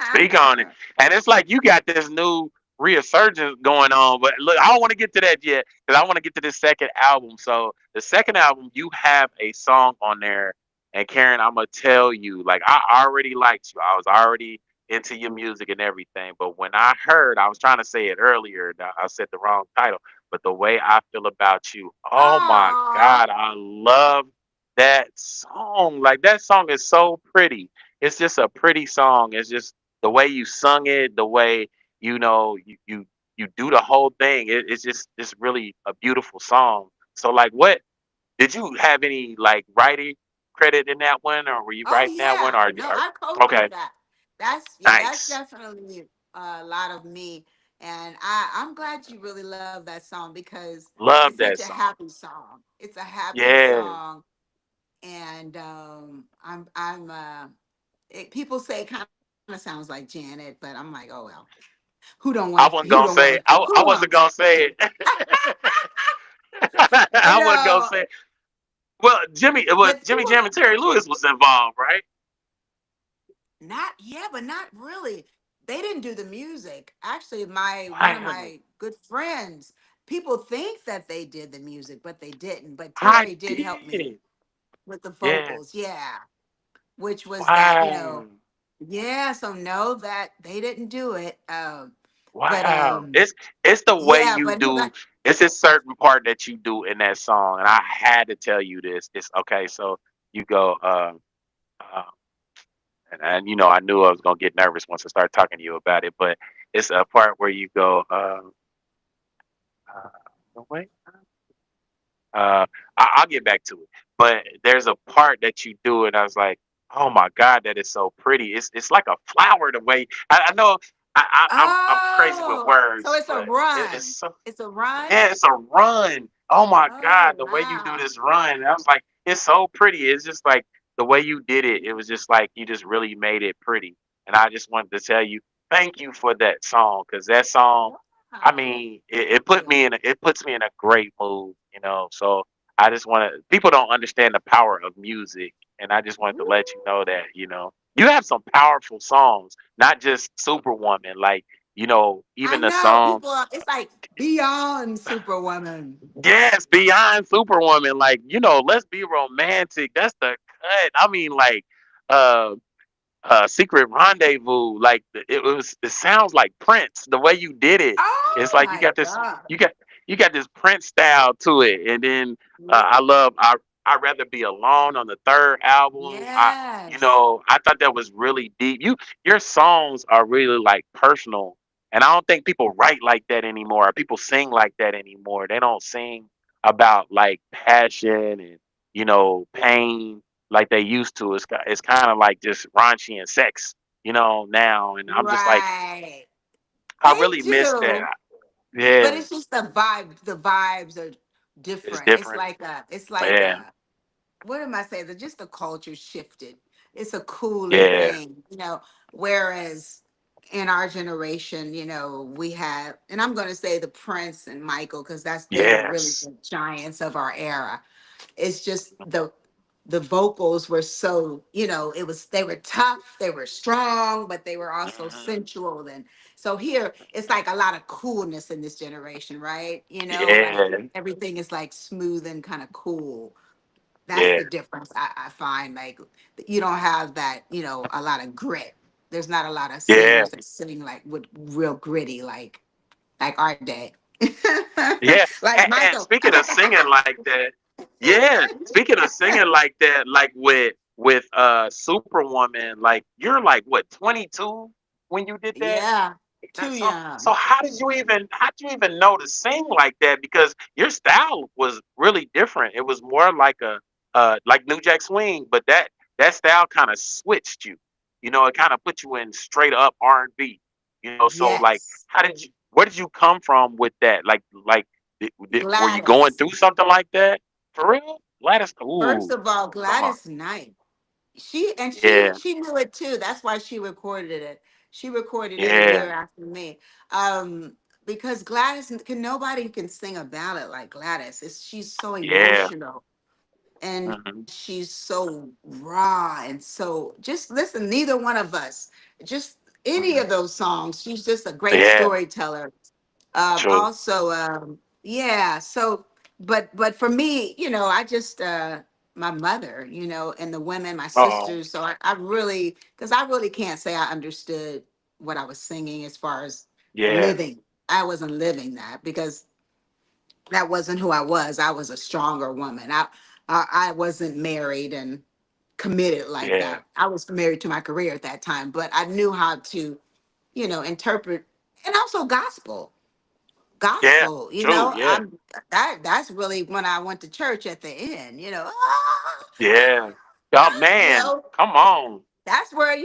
Speak on it. And it's like you got this new resurgence going on. But look, I don't want to get to that yet because I want to get to this second album. So the second album, you have a song on there. And Karyn, I'm gonna tell you, like I already liked you. I was already into your music and everything. But when I heard, I was trying to say it earlier. I said the wrong title. But the way I feel about you, oh my Aww. God, I love that song. Like that song is so pretty. It's just a pretty song. It's just the way you sung it, the way you do the whole thing. It's just really a beautiful song. So like, what did you have any like writing credit in that one, or were you Oh writing that one? yeah. No, Or I co-wrote okay, that. That's nice, definitely a lot of me. And I'm glad you really love that song because it's love such a that song. happy song. It's a happy Yeah, song. And people say it kind of sounds like Janet, but I'm like, oh well. I wasn't gonna say it. Who I wants wasn't gonna say it. you I wasn't gonna know, say it. Well, but Jimmy people Jam and Terry Lewis was involved, right? not yeah, but not really. They didn't do the music. Actually, my one of Wow, my good friends, people think that they did the music, but they didn't. But I Terry did help me did. with the Yeah. vocals, yeah. Which was that, Wow. yeah, so no, that they didn't do it. But Wow. It's the way yeah, you but he do. like, It's a certain part that you do in that song, and I had to tell you this. It's okay. So you go, uh, and I knew I was gonna get nervous once I started talking to you about it. But it's a part where you go, wait, I'll get back to it. But there's a part that you do, and I was like, oh my God, that is so pretty. It's like a flower the way I know. I'm crazy with oh, so words, it's a but it's run. so It's a run. yeah, it's a run. Oh my God, Oh the way you do wow. this run. And I was like, it's so pretty. It's just like the way you did it. It was just like you just really made it pretty. And I just wanted to tell you, thank you for that song, because that song, I Wow. mean, Thank you. it puts me in a great mood. So I just want to. People don't understand the power of music, and I just wanted to let you know that you have some powerful songs, not just Superwoman. Like I even the know song. people it's like beyond Superwoman. Yes, beyond Superwoman. Like, let's be romantic. That's the cut. I mean, like, uh, Secret Rendezvous. Like it sounds like Prince. The way you did it, it's Oh like my God. you got you got this Prince style to it. And then Yeah. I'd rather be alone on the third album. Yes. I thought that was really deep. Your songs are really like personal, and I don't think people write like that anymore. Or people sing like that anymore. They don't sing about like passion and pain like they used to. It's kind of like just raunchy and sex, now. And I'm just like, Right. I They really miss do. that. But Yeah, it's just the vibe. The vibes are it's different. It's different. like a, Yeah, what am I saying? Just the culture shifted. It's a cooler yeah, thing, whereas in our generation, we have, and I'm going to say the Prince and Michael, because they were really yes. the giants of our era. It's just the vocals were so, they were tough, they were strong, but they were also Hmm. sensual. And so here it's like a lot of coolness in this generation, right? Like Yeah, everything is like smooth and kind of cool. That's yeah, the difference I find. Like you don't have that, a lot of grit. There's not a lot of yeah, singers that sing like with real gritty, like our day. yeah. Like And Michael. speaking of singing like that, yeah. Speaking of singing like that, like with Superwoman, like you're like what 22 when you did that. Yeah, too That's so young. how did you even know to sing like that? Because your style was really different. It was more like like New Jack Swing, but that style kind of switched you. It kind of put you in straight up R&B. So like Yes. where did you come from with that? Like were you going Gladys. through something like that? For real? Gladys, First ooh, of all, come on. Gladys Knight. She and she Yeah, she knew it too. That's why she recorded it. She recorded it a yeah, year after me. Um, because nobody can sing a ballad like Gladys. She's so yeah. emotional and Hmm. she's so raw and so just listen, neither one of us, just any Hmm. of those songs, she's just a great Yeah, storyteller. true. Also, yeah, so but for me, I just my mother, and the women, my Oh, sisters, so I really, because I really can't say I understood what I was singing as far as yeah, living. I wasn't living that because that wasn't who I was. I was a stronger woman. I wasn't married and committed like yeah. that. I was married to my career at that time, but I knew how to, interpret, and also Yeah, gospel. true. Yeah, That's really when I went to church at the end. Ah, yeah. Oh ah, man, come on. that's where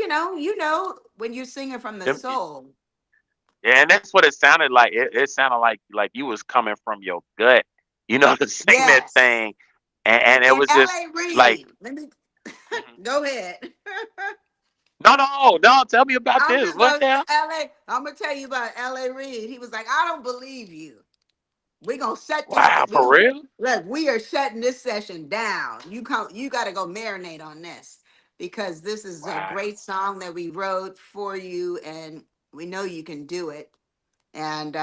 when you're singing from the Them- soul. Yeah, and that's what it sounded like. It sounded like you was coming from your gut, to sing that Yes, thing, and it in was just L.A. like, Reid. Let me mhm. go ahead. No, no, no. Tell me about I'm this. just What going the hell? to LA. I'm gonna tell you about L.A. Reid. He was like, I don't believe you. We're gonna shut this. Wow, We for gonna real? look. We are shutting this session down. You come. You got to go marinate on this because this is a Wow. great song that we wrote for you, and we know you can do it. And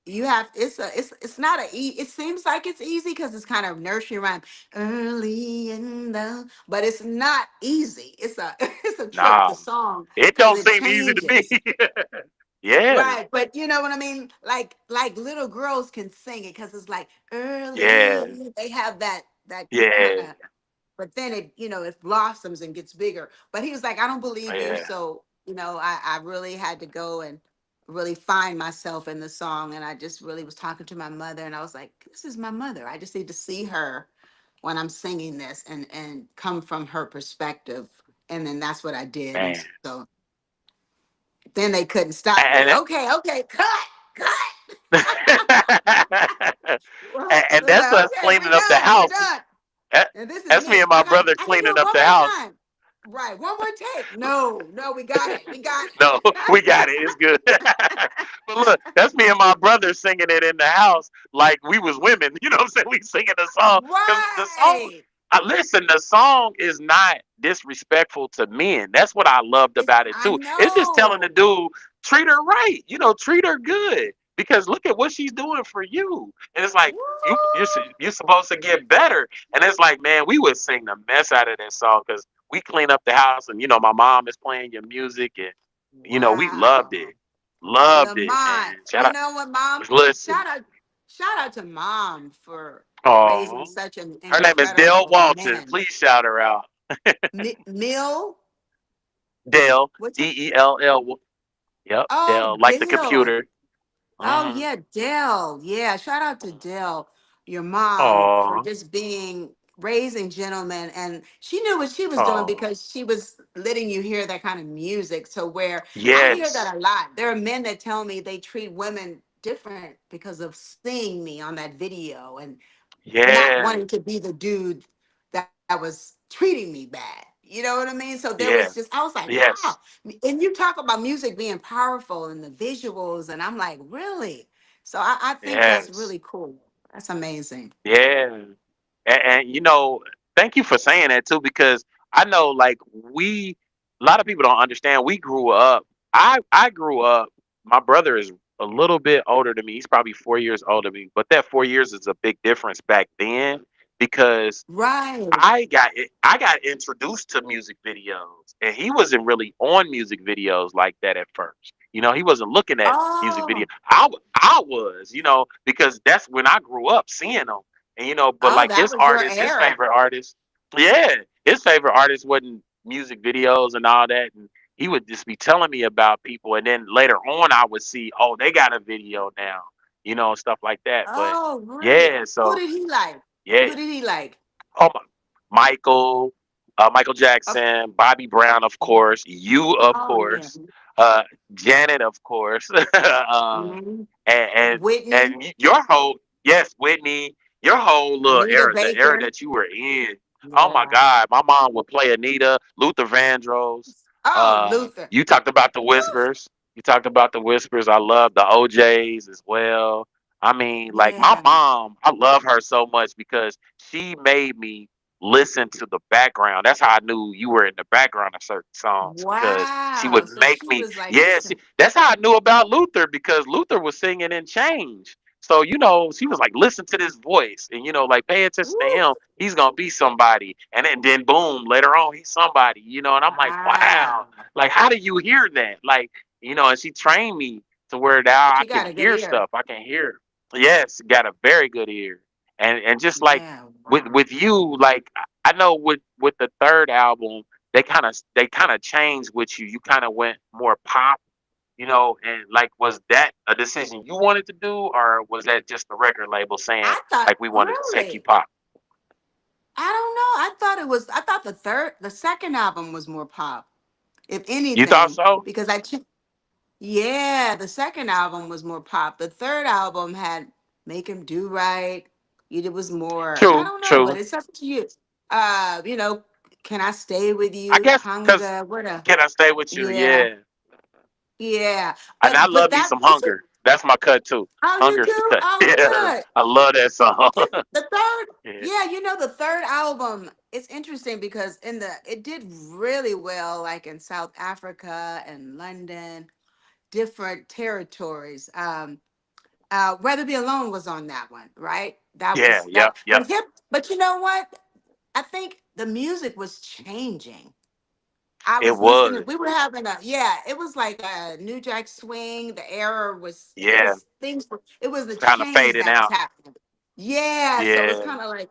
you have. It's not a. It seems like it's easy because it's kind of nursery rhyme. Early in the, but it's not easy. It's a. It's a trip. The No, song it because don't it seem easy to me. changes. Yeah, Right, but you know what I mean? Like little girls can sing it because it's like yeah, early. They have that kind yeah, of, but then it blossoms and gets bigger. But he was like, I don't believe you. yeah. So, I really had to go and really find myself in the song. And I just really was talking to my mother and I was like, this is my mother. I just need to see her when I'm singing this and come from her perspective. And then that's what I did. And Man. so then they couldn't stop me. And Okay, okay, cut. and that's Well, us okay, cleaning up the we're house. done. That- And this is That's me me. and my brother I can do cleaning it up one the more house. time. Right, one more take. No, no, we got it. We got No, we got it. It's good. But look, that's me and my brother singing it in the house like we was women. You know what I'm saying? We singing the song because the song. right. Listen, the song is not disrespectful to men. That's what I loved about it I too. It's just telling the know. dude treat her right. Treat her good because look at what she's doing for you. And it's like Woo. you're supposed to get better. And it's like, man, we would sing the mess out of that song because we clean up the house, and my mom is playing your music, and we loved it, Wow. man. Lamont, Shout you out, know what, Mom? listen. Shout out to Mom for raising Oh, such an her name is Dale incredible Walton. man. Please shout her out. Mill, Dale, what's her? Dell. Yep, Oh, Dell, like the Dale. computer. Oh Hmm. yeah, Dell. Yeah, shout out to Dell, your mom, for Oh, just being raising gentlemen, and she knew what she was doing oh, because she was letting you hear that kind of music. So where I hear yes, that a lot. There are men that tell me they treat women different because of seeing me on that video and not yeah, wanting to be the dude that was treating me bad. You know what I mean? So there was yeah, just, I was like, wow. yes, And you talk about music being powerful and the visuals, and I'm like, really? So I think that's yes. really cool. That's amazing. Yeah. And thank you for saying that too, because I know like a lot of people don't understand. We grew up. I grew up. My brother is a little bit older than me. He's probably 4 years older than me, but that 4 years is a big difference back then because Right. I got introduced to music videos, and he wasn't really on music videos like that at first. He wasn't looking at music videos. Oh, I was, because that's when I grew up seeing them. And but oh, like that was your his era. favorite artist, yeah, his favorite artist wasn't music videos and all that, and he would just be telling me about people, and then later on I would see, oh, they got a video now, stuff like that. But Oh, really? yeah, Who so did he like? yeah. Who did he like? Oh my, Michael, Michael Of, Jackson, Bobby Brown, of course, you, of oh, yeah. course, uh, Janet, of course, Mhm. and, and Whitney, and your whole, yes, Whitney, your whole little Anita era, the era Baker. that you were in. Oh my Yeah. God, my mom would play Anita, Luther Vandross. Oh, Luther. You talked about the Woo. Whispers. You talked about the Whispers. I love the OJs as well. I mean, like my Yeah. mom, I love her so much because she made me listen to the background. That's how I knew you were in the background of certain songs because she Wow. would So make she me, was like, yeah, listen. that's how I knew about Luther because Luther was singing in Change. So, she was like, listen to this voice and, like, pay attention to Woo. him. He's going to be somebody. And then, boom, later on, he's somebody, and I'm like, wow, Wow. like, how do you hear that? Like, and she trained me to where now I She can got a good hear ear. stuff. I can hear. Yes, got a very good ear. And just like Yeah. Wow. with you, like I know with the third album, they kind of changed with you. You kind of went more pop, and like was that a decision you wanted to do, or was that just the record label saying I thought, like we wanted to take you really? pop? I don't know. I thought the second album was more pop, if You thought anything, so? because yeah, the second album was more pop. The third album had Make Him Do Right. It was more, I True, don't know, but true. it's up to you. Uh, you know, Can I Stay With I You? guess because Hunger, what a, can I stay with you? yeah, Yeah. yeah. And I But love me that, some it's a, Hunger. That's my cut too. oh, you Hunger's the do? cut. Oh, Yeah, good. I love that song. The third, Yeah, yeah, the third album, it's interesting because it did really well, like in South Africa and London, different territories. Rather Be Alone was on that one, right? That yeah, was yep, that, yep. but you know what? I think the music was changing. I It was listening. was. We were having a, yeah. It was like a New Jack Swing. The era was. It Yeah, was things. It was the kind of change fading that was out. happening. Yeah. So it's Yeah, kind of like,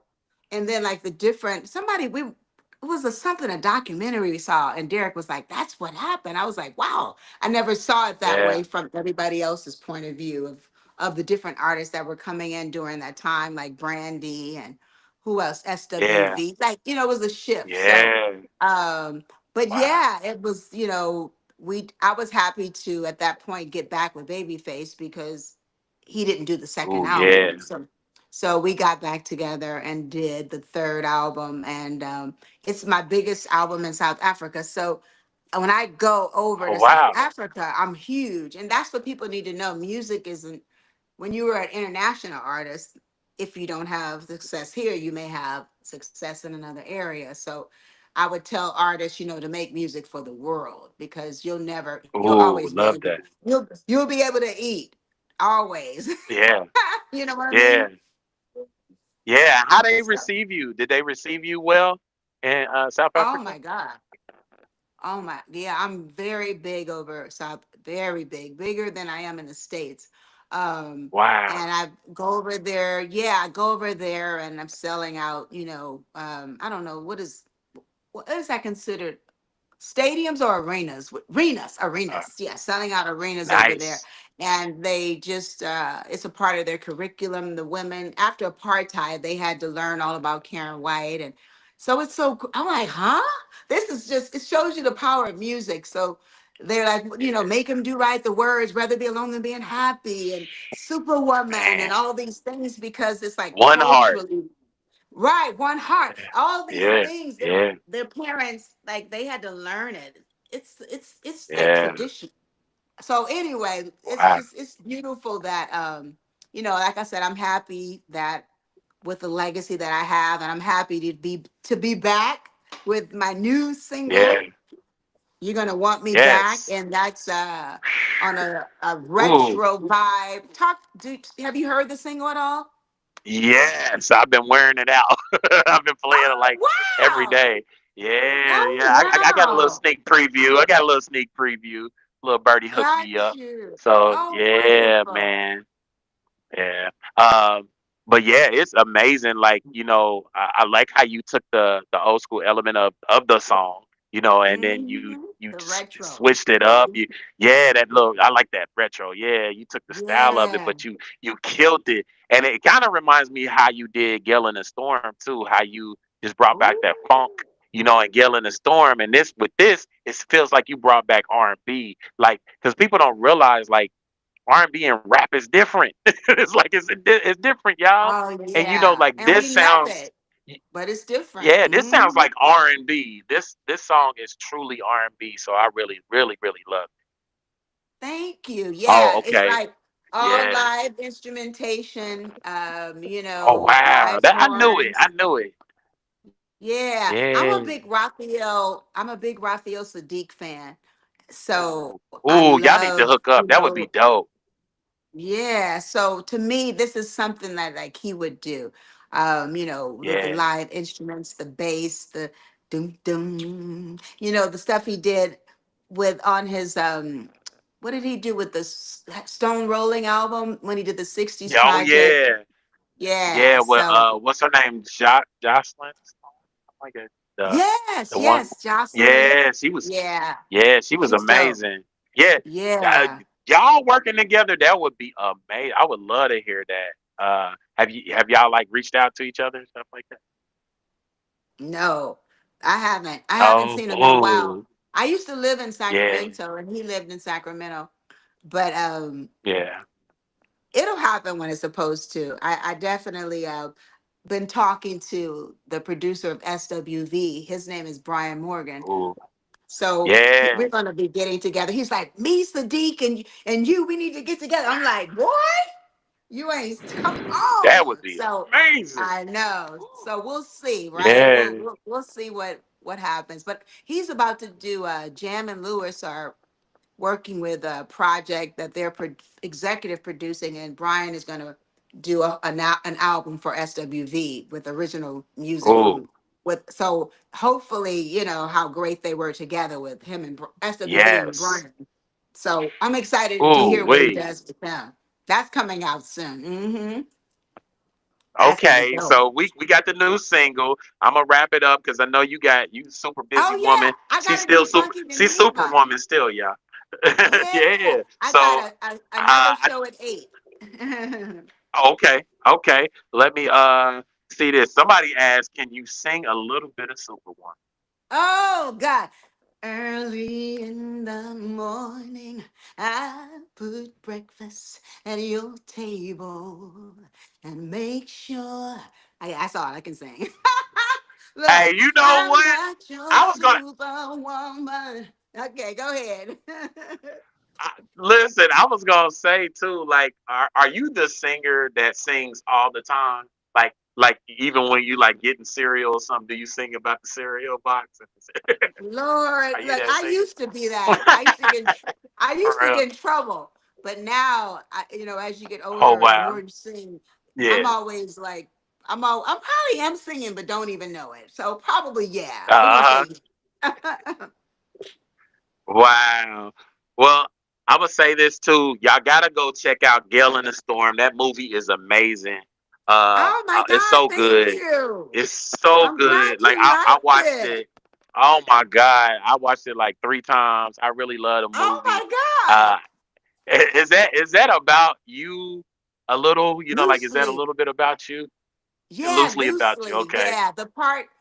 and then like the different. Somebody we. It was a documentary we saw, and Derek was like, "That's what happened." I was like, "Wow!" I never saw it that yeah, way from everybody else's point of view of the different artists that were coming in during that time, like Brandy and who else, yeah, SWV. Like it was a shift. So yeah. um but Wow. yeah, it was, I was happy to at that point get back with Babyface because he didn't do the second Oh yeah, album. So we got back together and did the third album, and it's my biggest album in South Africa. So when I go over oh to South wow. Africa, I'm huge. And that's what people need to know. Music isn't, when you are an international artist, if you don't have success here, you may have success in another area. So I would tell artists, to make music for the world because you'll Oh, always be love able, that. you'll be able to eat always. Yeah, You know what I yeah, mean? yeah. How they So, receive you? Did they receive you well in South Oh Africa? my God. Oh my, yeah, I'm very big over South, very big, bigger than I am in the States. Um, Wow. and I go over there, yeah, I go over there and I'm selling out, I don't know, what is that considered? Stadiums or arenas? Uh, Arenas. Yeah, selling out arenas over there. nice. And they just, it's a part of their curriculum. The women, after apartheid, they had to learn all about Karyn White. And so it's so, I'm like, huh? This is just, it shows you the power of music. So they're like, make them do right the words, rather be alone than being happy, and Superwoman, Man, and all these things, because it's like one heart. culturally. Right, one heart. All these Yeah, things that yeah, their parents, like, they had to learn it. It's like yeah. tradition. So anyway, Wow. it's beautiful that like I said, I'm happy that with the legacy that I have, and I'm happy to be back with my new Yeah. single. You're gonna want me back, Yes. and that's on a Ooh. retro vibe. Have you heard the single at all? Yes. I've been wearing it out. I've been playing it Oh like every wow! day. Yeah, Oh yeah. I got a little wow! sneak preview. I got a little sneak preview. Little birdie hooked Got me up. you. So Oh, yeah, wonderful. man. Yeah. But yeah, it's amazing. Like, I like how you took the old school element of the song, and then you The retro. switched it up. Yeah, that look, I like that retro. Yeah, you took the style of it, Yeah. but you killed it. And it kind of reminds me how you did Gale in the Storm too, how you just brought back that funk, Ooh. and Gale in the Storm. And this with this, it feels like you brought back R&B, like because people don't realize like R&B and rap is different. It's like it's different, y'all. Oh And yeah. like And this we love sounds, it, but it's different. yeah, this sounds like R&B. This song is truly R&B. So I really, really, really love it. Thank you. Oh, Yeah, it's okay, like all yeah. live instrumentation, Oh wow, live that I knew it. I horns. knew it. Yeah, Yeah. I'm a big Raphael Sadiq fan. So I Ooh, y'all need to love, hook up. That would be dope. yeah. So to me, this is something that like he would do. With the Yeah. live instruments, the bass, the dum dum, the stuff he did with on his what did he do with the Stone Rolling album when he did the 60s Yeah. Oh project? yeah. Yeah. Yeah. Well, So what's her name? Jocelyn. Something like that. The yes, one. yes, Jocelyn. Yeah, she was. Yeah, Yeah, she was she's dope. amazing. Yeah, uh, Yeah. y'all working together, that would be amazing. I would love to hear that. Have y'all like reached out to each other and stuff like that? No, I haven't. I haven't Oh, seen him in a while. oh, I used to live in yeah, Sacramento and he lived in Sacramento, but yeah. it'll happen when it's supposed to. I definitely been talking to the producer of SWV. His name is Brian Morgan. Ooh, So yeah. we're gonna be getting together. He's like, me, Sadiq, and you, we need to get together. I'm like, boy, you ain't come That on. would be So amazing. I know. So we'll see, right? Yeah. We'll see what happens. But he's about to do Jam and Lewis are working with a project that they're executive producing, and Brian is going to do an album for SWV with original music Ooh, from with. So hopefully, how great they were together with him and SWV and yes. Brian. So I'm excited to Ooh, hear what he wait. does with them. That's coming out soon. That's gonna be Okay, dope. so we got the new single. I'm gonna wrap it up because I know you super busy Oh yeah, woman. I She's gotta do still super. Funky She's Dinero. superwoman still, y'all. Yeah, Yeah. I got So, another I show at 8. okay, okay. Let me see this. Somebody asked, "Can you sing a little bit of Superwoman?" Oh God. Early in the morning, I put breakfast at your table and make sure. That's all I can sing. Hey, Look, you know I'm what? not your I was gonna superwoman. Okay, go ahead. listen. I was gonna say too. Like, are you the singer that sings all the time? Like even when you like getting cereal or something, do you sing about the cereal box? Lord, Are you look, that I singer? used to be that. I For used to real? get in trouble, but now, as you get Oh older and the wow. more you sing, I'm Yeah. always like, I'm probably am singing, but don't even know it. So probably yeah. We're gonna Uh-huh. say yeah. Wow. Well, I'm gonna say this too. Y'all gotta go check out Gale in the Storm. That movie is amazing. Oh my It's God! so Thank good. you. It's so I'm glad good. Like you I liked watched it. it. Oh my God, I watched it like 3 times. I really love the Oh movie. my God! Uh, is that about you a little? Like is that a Loosely, little bit about you? yeah, Loosely about you. loosely, Okay. yeah.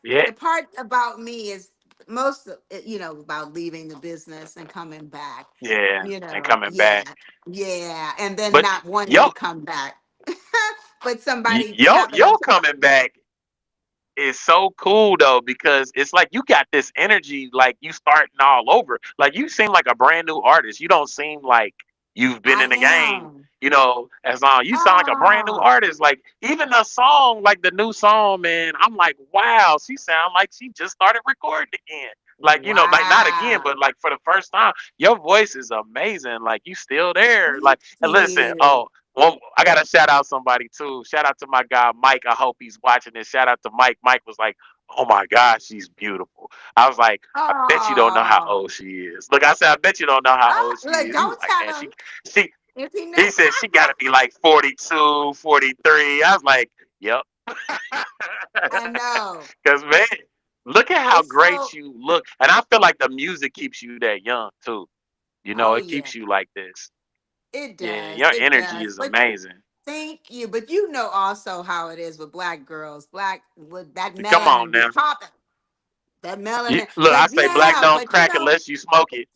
Yeah. The part about me is most of it, about leaving the business and coming back. Yeah. And coming Yeah, back. yeah, and then But not wanting yo, to come back, but somebody having yo to. coming back is so cool though because it's like you got this energy like you starting all over. Like you seem like a brand new artist. You don't seem like you've been I in the game, am. as long. You sound like a brand new Oh, artist. Like even the song, like the new song, man, I'm like, wow, she sound like she just started recording again. Like, like not again, wow. but like for the first time. Your voice is amazing. Like you still there. Thank Like and listen, you. well, I gotta shout out somebody too. Shout out to my guy Mike. I hope he's watching this. Shout out to Mike. Mike was like, "Oh my gosh, she's beautiful." I was like, "I bet you don't know how Oh, old she is." Look, I said, "I bet you don't know how old she look, is." He was don't like, tell "Man, him she." if he know. He said she got to be like 42, 43. I was like, "Yep." I know. Because man, look at how It's great so. you look, and I feel like the music keeps you that young too. Oh It yeah, keeps you like this. it Yeah, does. your It energy does. is But amazing. thank you. But you know also how it is with black girls. Black with that Come on melanin be now. popping. That melanin. Look, I But say black yeah. don't But crack unless you smoke it.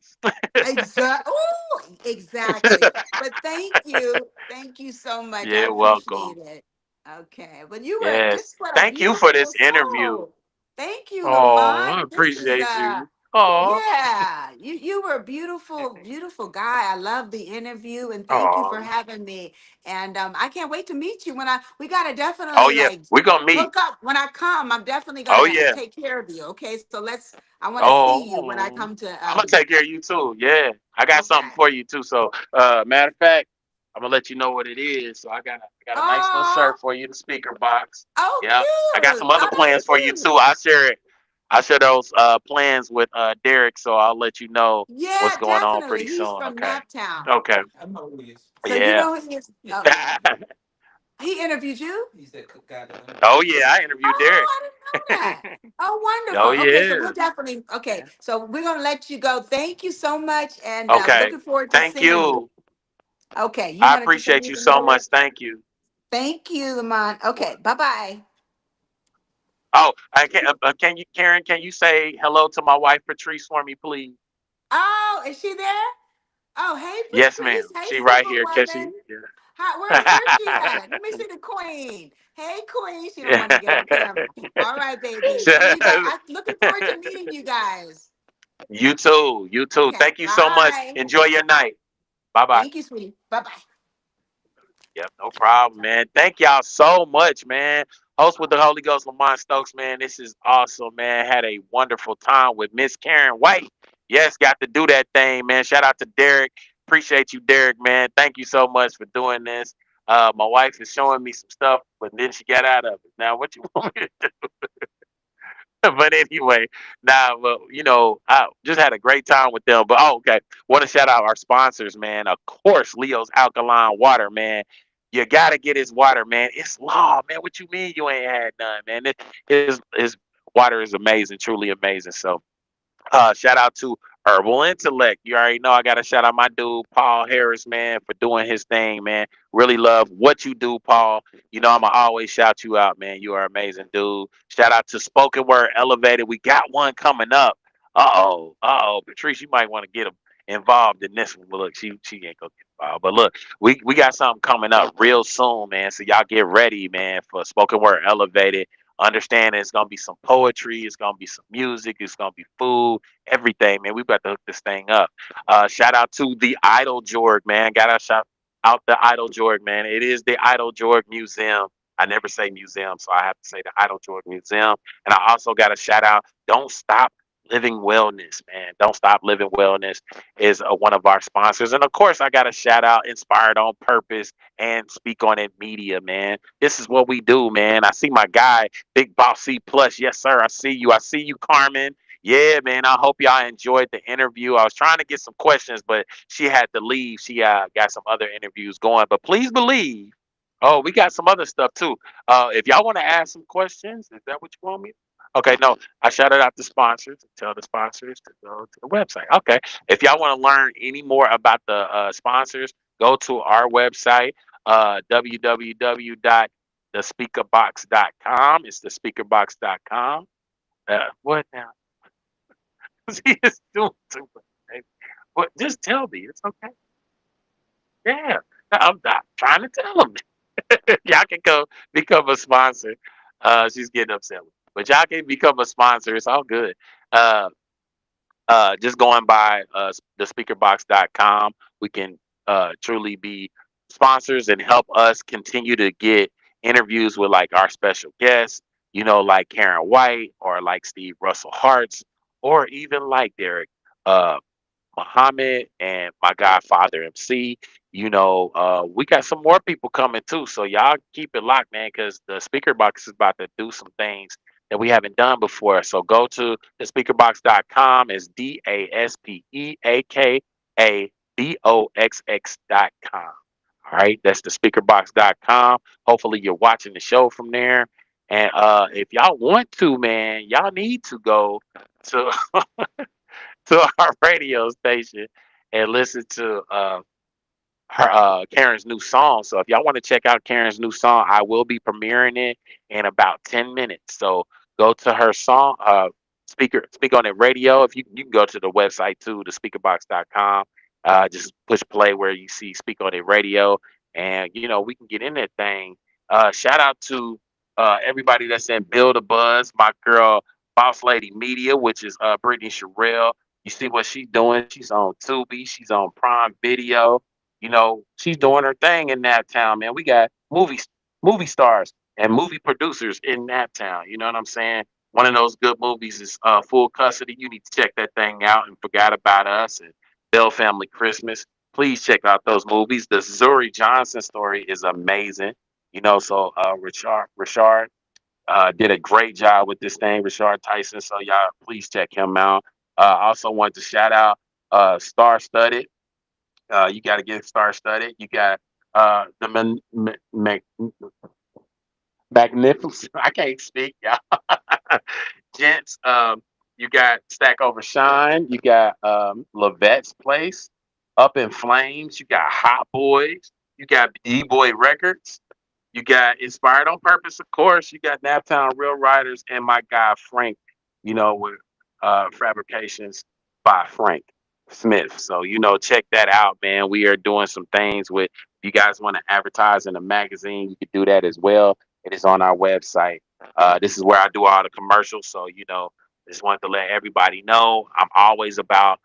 exactly. Oh, exactly. But thank you. Thank you so much. I You're welcome. appreciate it. Okay. But you were Yes. just what a Thank you for beautiful this interview. soul. Thank you, Oh, I Lamont. This is appreciate you. Oh, yeah. You were a beautiful, beautiful guy. I love the interview and thank you for oh, having me. And I can't wait to meet you when we gotta oh definitely yeah. like We're gonna meet. hook up when I come. I'm definitely Oh gonna yeah. take care of you. Okay. So I want to see you when I Oh, come to I'm gonna take care of you too. Yeah, I got something okay. for you too. So, matter of fact, I'm gonna let you know what it is. So I got a nice little Oh, shirt for you, the speaker box. oh, Yeah, I got some cute. other Oh, plans that's for you too. cute. I share it. I share those plans with Derek. So I'll let you know what's Yeah, going on definitely. pretty He's soon. from Okay. Naptown. Okay. So you Yeah. know who he is. Oh, he interviewed you? Oh yeah, I interviewed Derek. Oh, I didn't know that. Oh, Oh wonderful. Okay, so yeah. we'll definitely. Okay, so we're gonna let you go. Thank you so much, and Okay. looking forward to Thank seeing you. you. Okay, you I wanted to say appreciate you anything so else? much. Thank you. Thank you, Lamont. Okay, bye bye. Oh, can you, Karen? Can you say hello to my wife, Patrice, for me, please? Oh, is she there? Oh, hey, Yes, ma'am. Patrice. Hey, She right here. Can she? Superwoman. Where's she at? Let me see the queen. Hey, queen. She don't want to get on camera. All right, baby. See you guys. Yeah. I'm looking forward to meeting you guys. You too. You too. Okay, Thank you so much. bye. Enjoy your night. Bye bye. Thank you, sweetie. Bye bye. Yep, no problem, man. Thank y'all so much, man. Host with the Holy Ghost, Lamont Stokes, man. This is awesome, man. Had a wonderful time with Miss Karyn White. Yes, got to do that thing, man. Shout out to Derek. Appreciate you, Derek, man. Thank you so much for doing this. My wife is showing me some stuff, but then she got out of it. Now, what you want me to but anyway, now, well, I just had a great time with them. But okay, want to shout out our sponsors, man. Of course, Leo's Alkaline Water, man. You gotta get his water, man. It's law, man. What you mean you ain't had none, man? His water is amazing, truly amazing. So shout out to Herbal Intellect. You already know I got to shout out my dude, Paul Harris, man, for doing his thing, man. Really love what you do, Paul. I'm going to always shout you out, man. You are amazing, dude. Shout out to Spoken Word Elevated. We got one coming up. Uh-oh. Uh-oh. Patrice, you might want to get involved in this one. Look, she ain't going to get involved. But look, we got something coming up real soon, man. So y'all get ready, man, for Spoken Word Elevated. Understand it's gonna be some poetry, it's gonna be some music, it's gonna be food, everything, man. We about to hook this thing up. Shout out to the Idol Jorg, man. Gotta shout out the Idol Jorg, man. It is the Idol Jorg Museum. I never say museum, so I have to say the Idol Jorg Museum. And I also got to shout out Don't Stop Living Wellness, man. Don't Stop Living Wellness is one of our sponsors. And of course, I got to shout out Inspired on Purpose and Speak on It Media, man. This is what we do, man. I see my guy, Big Boss C Plus. Yes, sir. I see you. I see you, Carmen. Yeah, man. I hope y'all enjoyed the interview. I was trying to get some questions, but she had to leave. She got some other interviews going. But please believe, oh, we got some other stuff too. If y'all want to ask some questions, is that what you want me? Okay, no, I shouted out the sponsors. Tell the sponsors to go to the website. Okay, if y'all want to learn any more about the sponsors, go to our website, www.thespeakerbox.com. It's thespeakerbox.com. What now? He is doing too much. Baby. What? Just tell me. It's okay. Yeah, I'm not trying to tell them. Y'all can go become a sponsor. She's getting upset, but y'all can become a sponsor. It's all good. Uh, just going by thespeakerbox.com, we can truly be sponsors and help us continue to get interviews with like our special guests, like Karyn White or like Steve Russell Hartz, or even like Derek uh, Muhammad and my godfather MC. We got some more people coming too. So y'all keep it locked, man, because the speaker box is about to do some things that we haven't done before. So go to thespeakerbox.com. It's DASPEAKABOXX.com. All right, that's thespeakerbox.com. Hopefully you're watching the show from there. And if y'all want to, man, y'all need to go to to our radio station and listen to her Karen's new song. So if y'all want to check out Karen's new song, I will be premiering it in about 10 minutes. So go to her song, Speak on It Radio. If you can go to the website too, the speakerbox.com. Just push play where you see Speak on It Radio, and we can get in that thing. Shout out to everybody that's in Build a Buzz, my girl Boss Lady Media, which is Brittany Sherrill. You see what she's doing? She's on Tubi, she's on Prime Video. She's doing her thing in that town, man. We got movie stars and movie producers in that town. You know what I'm saying? One of those good movies is Full Custody. You need to check that thing out. And Forgot About Us and Bell Family Christmas. Please check out those movies. The Zuri Johnson story is amazing. So Richard did a great job with this thing, Richard Tyson. So y'all please check him out. I also want to shout out Star Studded. You got to get Star Studded. You got the magnificent. I can't speak, y'all. Gents, you got Stack Over Shine. You got Lavette's Place, Up in Flames. You got Hot Boys. You got D Boy Records. You got Inspired on Purpose, of course. You got Naptown Real Riders and my guy Frank, with Fabrications by Frank Smith. So, check that out, man. We are doing some things with, if you guys want to advertise in a magazine, you can do that as well. It is on our website. This is where I do all the commercials. So, just wanted to let everybody know I'm always about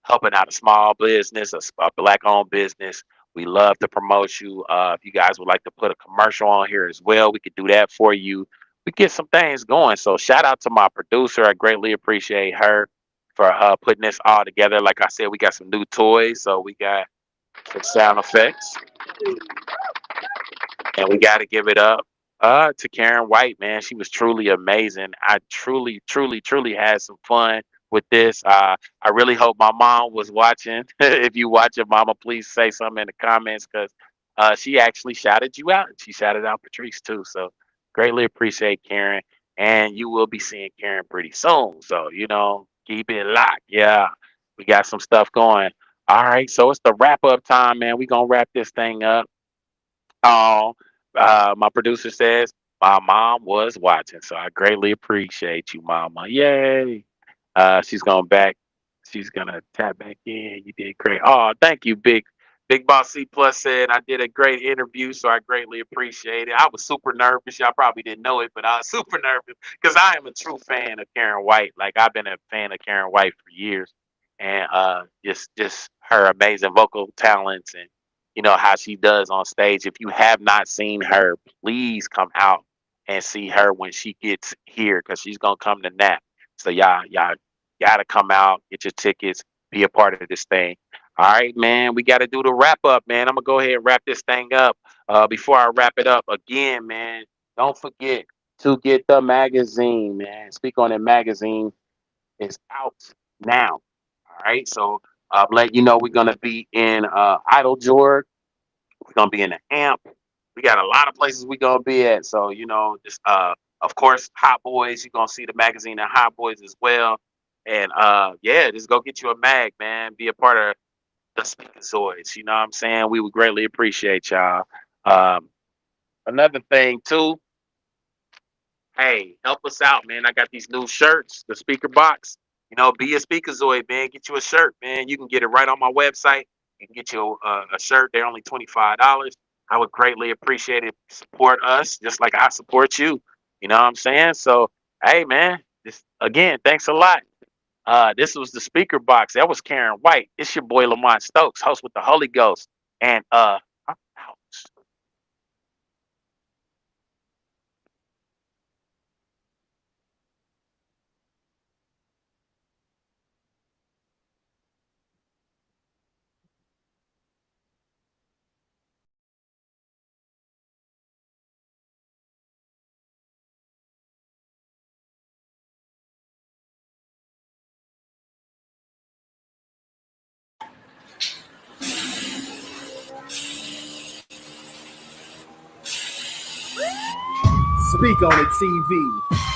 helping out a small business, a black-owned business. We love to promote you. If you guys would like to put a commercial on here as well, we could do that for you. We get some things going. So shout out to my producer. I greatly appreciate her for putting this all together. Like I said, we got some new toys. So we got some sound effects. And we got to give it up to Karyn White, man. She was truly amazing. I truly, truly, truly had some fun with this. I really hope my mom was watching. If you watch it, mama, please say something in the comments, because she actually shouted you out. She shouted out Patrice too. So greatly appreciate Karyn. And you will be seeing Karyn pretty soon. So, keep it locked. Yeah, we got some stuff going. All right. So it's the wrap up time, man. We're going to wrap this thing up. Oh, my producer says my mom was watching, so I greatly appreciate you, Mama. Yay! She's going back. She's gonna tap back in. You did great. Oh, thank you, Big Boss C Plus said I did a great interview, so I greatly appreciate it. I was super nervous. Y'all probably didn't know it, but I was super nervous because I am a true fan of Karyn White. Like, I've been a fan of Karyn White for years, and just her amazing vocal talents and how she does on stage. If you have not seen her, please come out and see her when she gets here, because she's gonna come to Nap. So y'all Gotta come out, get your tickets, be a part of this thing. All right, man. We got to do the wrap up, man. I'm gonna go ahead and wrap this thing up. Before I wrap it up again, man, don't forget to get the magazine, man. Speak on It magazine is out now. All right, so let you know we're gonna be in Idle George. We're gonna be in the Amp. We got a lot of places we're gonna be at. So just of course, Hot Boys. You're gonna see the magazine at Hot Boys as well. And yeah, just go get you a mag, man. Be a part of the Speakazoids. You know what I'm saying? We would greatly appreciate y'all. Um, Another thing too, hey, help us out, man. I got these new shirts, the speaker box. Be a speakerzoid, man. Get you a shirt, man. You can get it right on my website. You can get you a shirt. They're only $25. I would greatly appreciate it. Support us just like I support you. You know what I'm saying? So, hey, man. This again, thanks a lot. This was the speaker box. That was Karyn White. It's your boy Lamont Stokes, host with the Holy Ghost. And I'm out. Speak on It TV.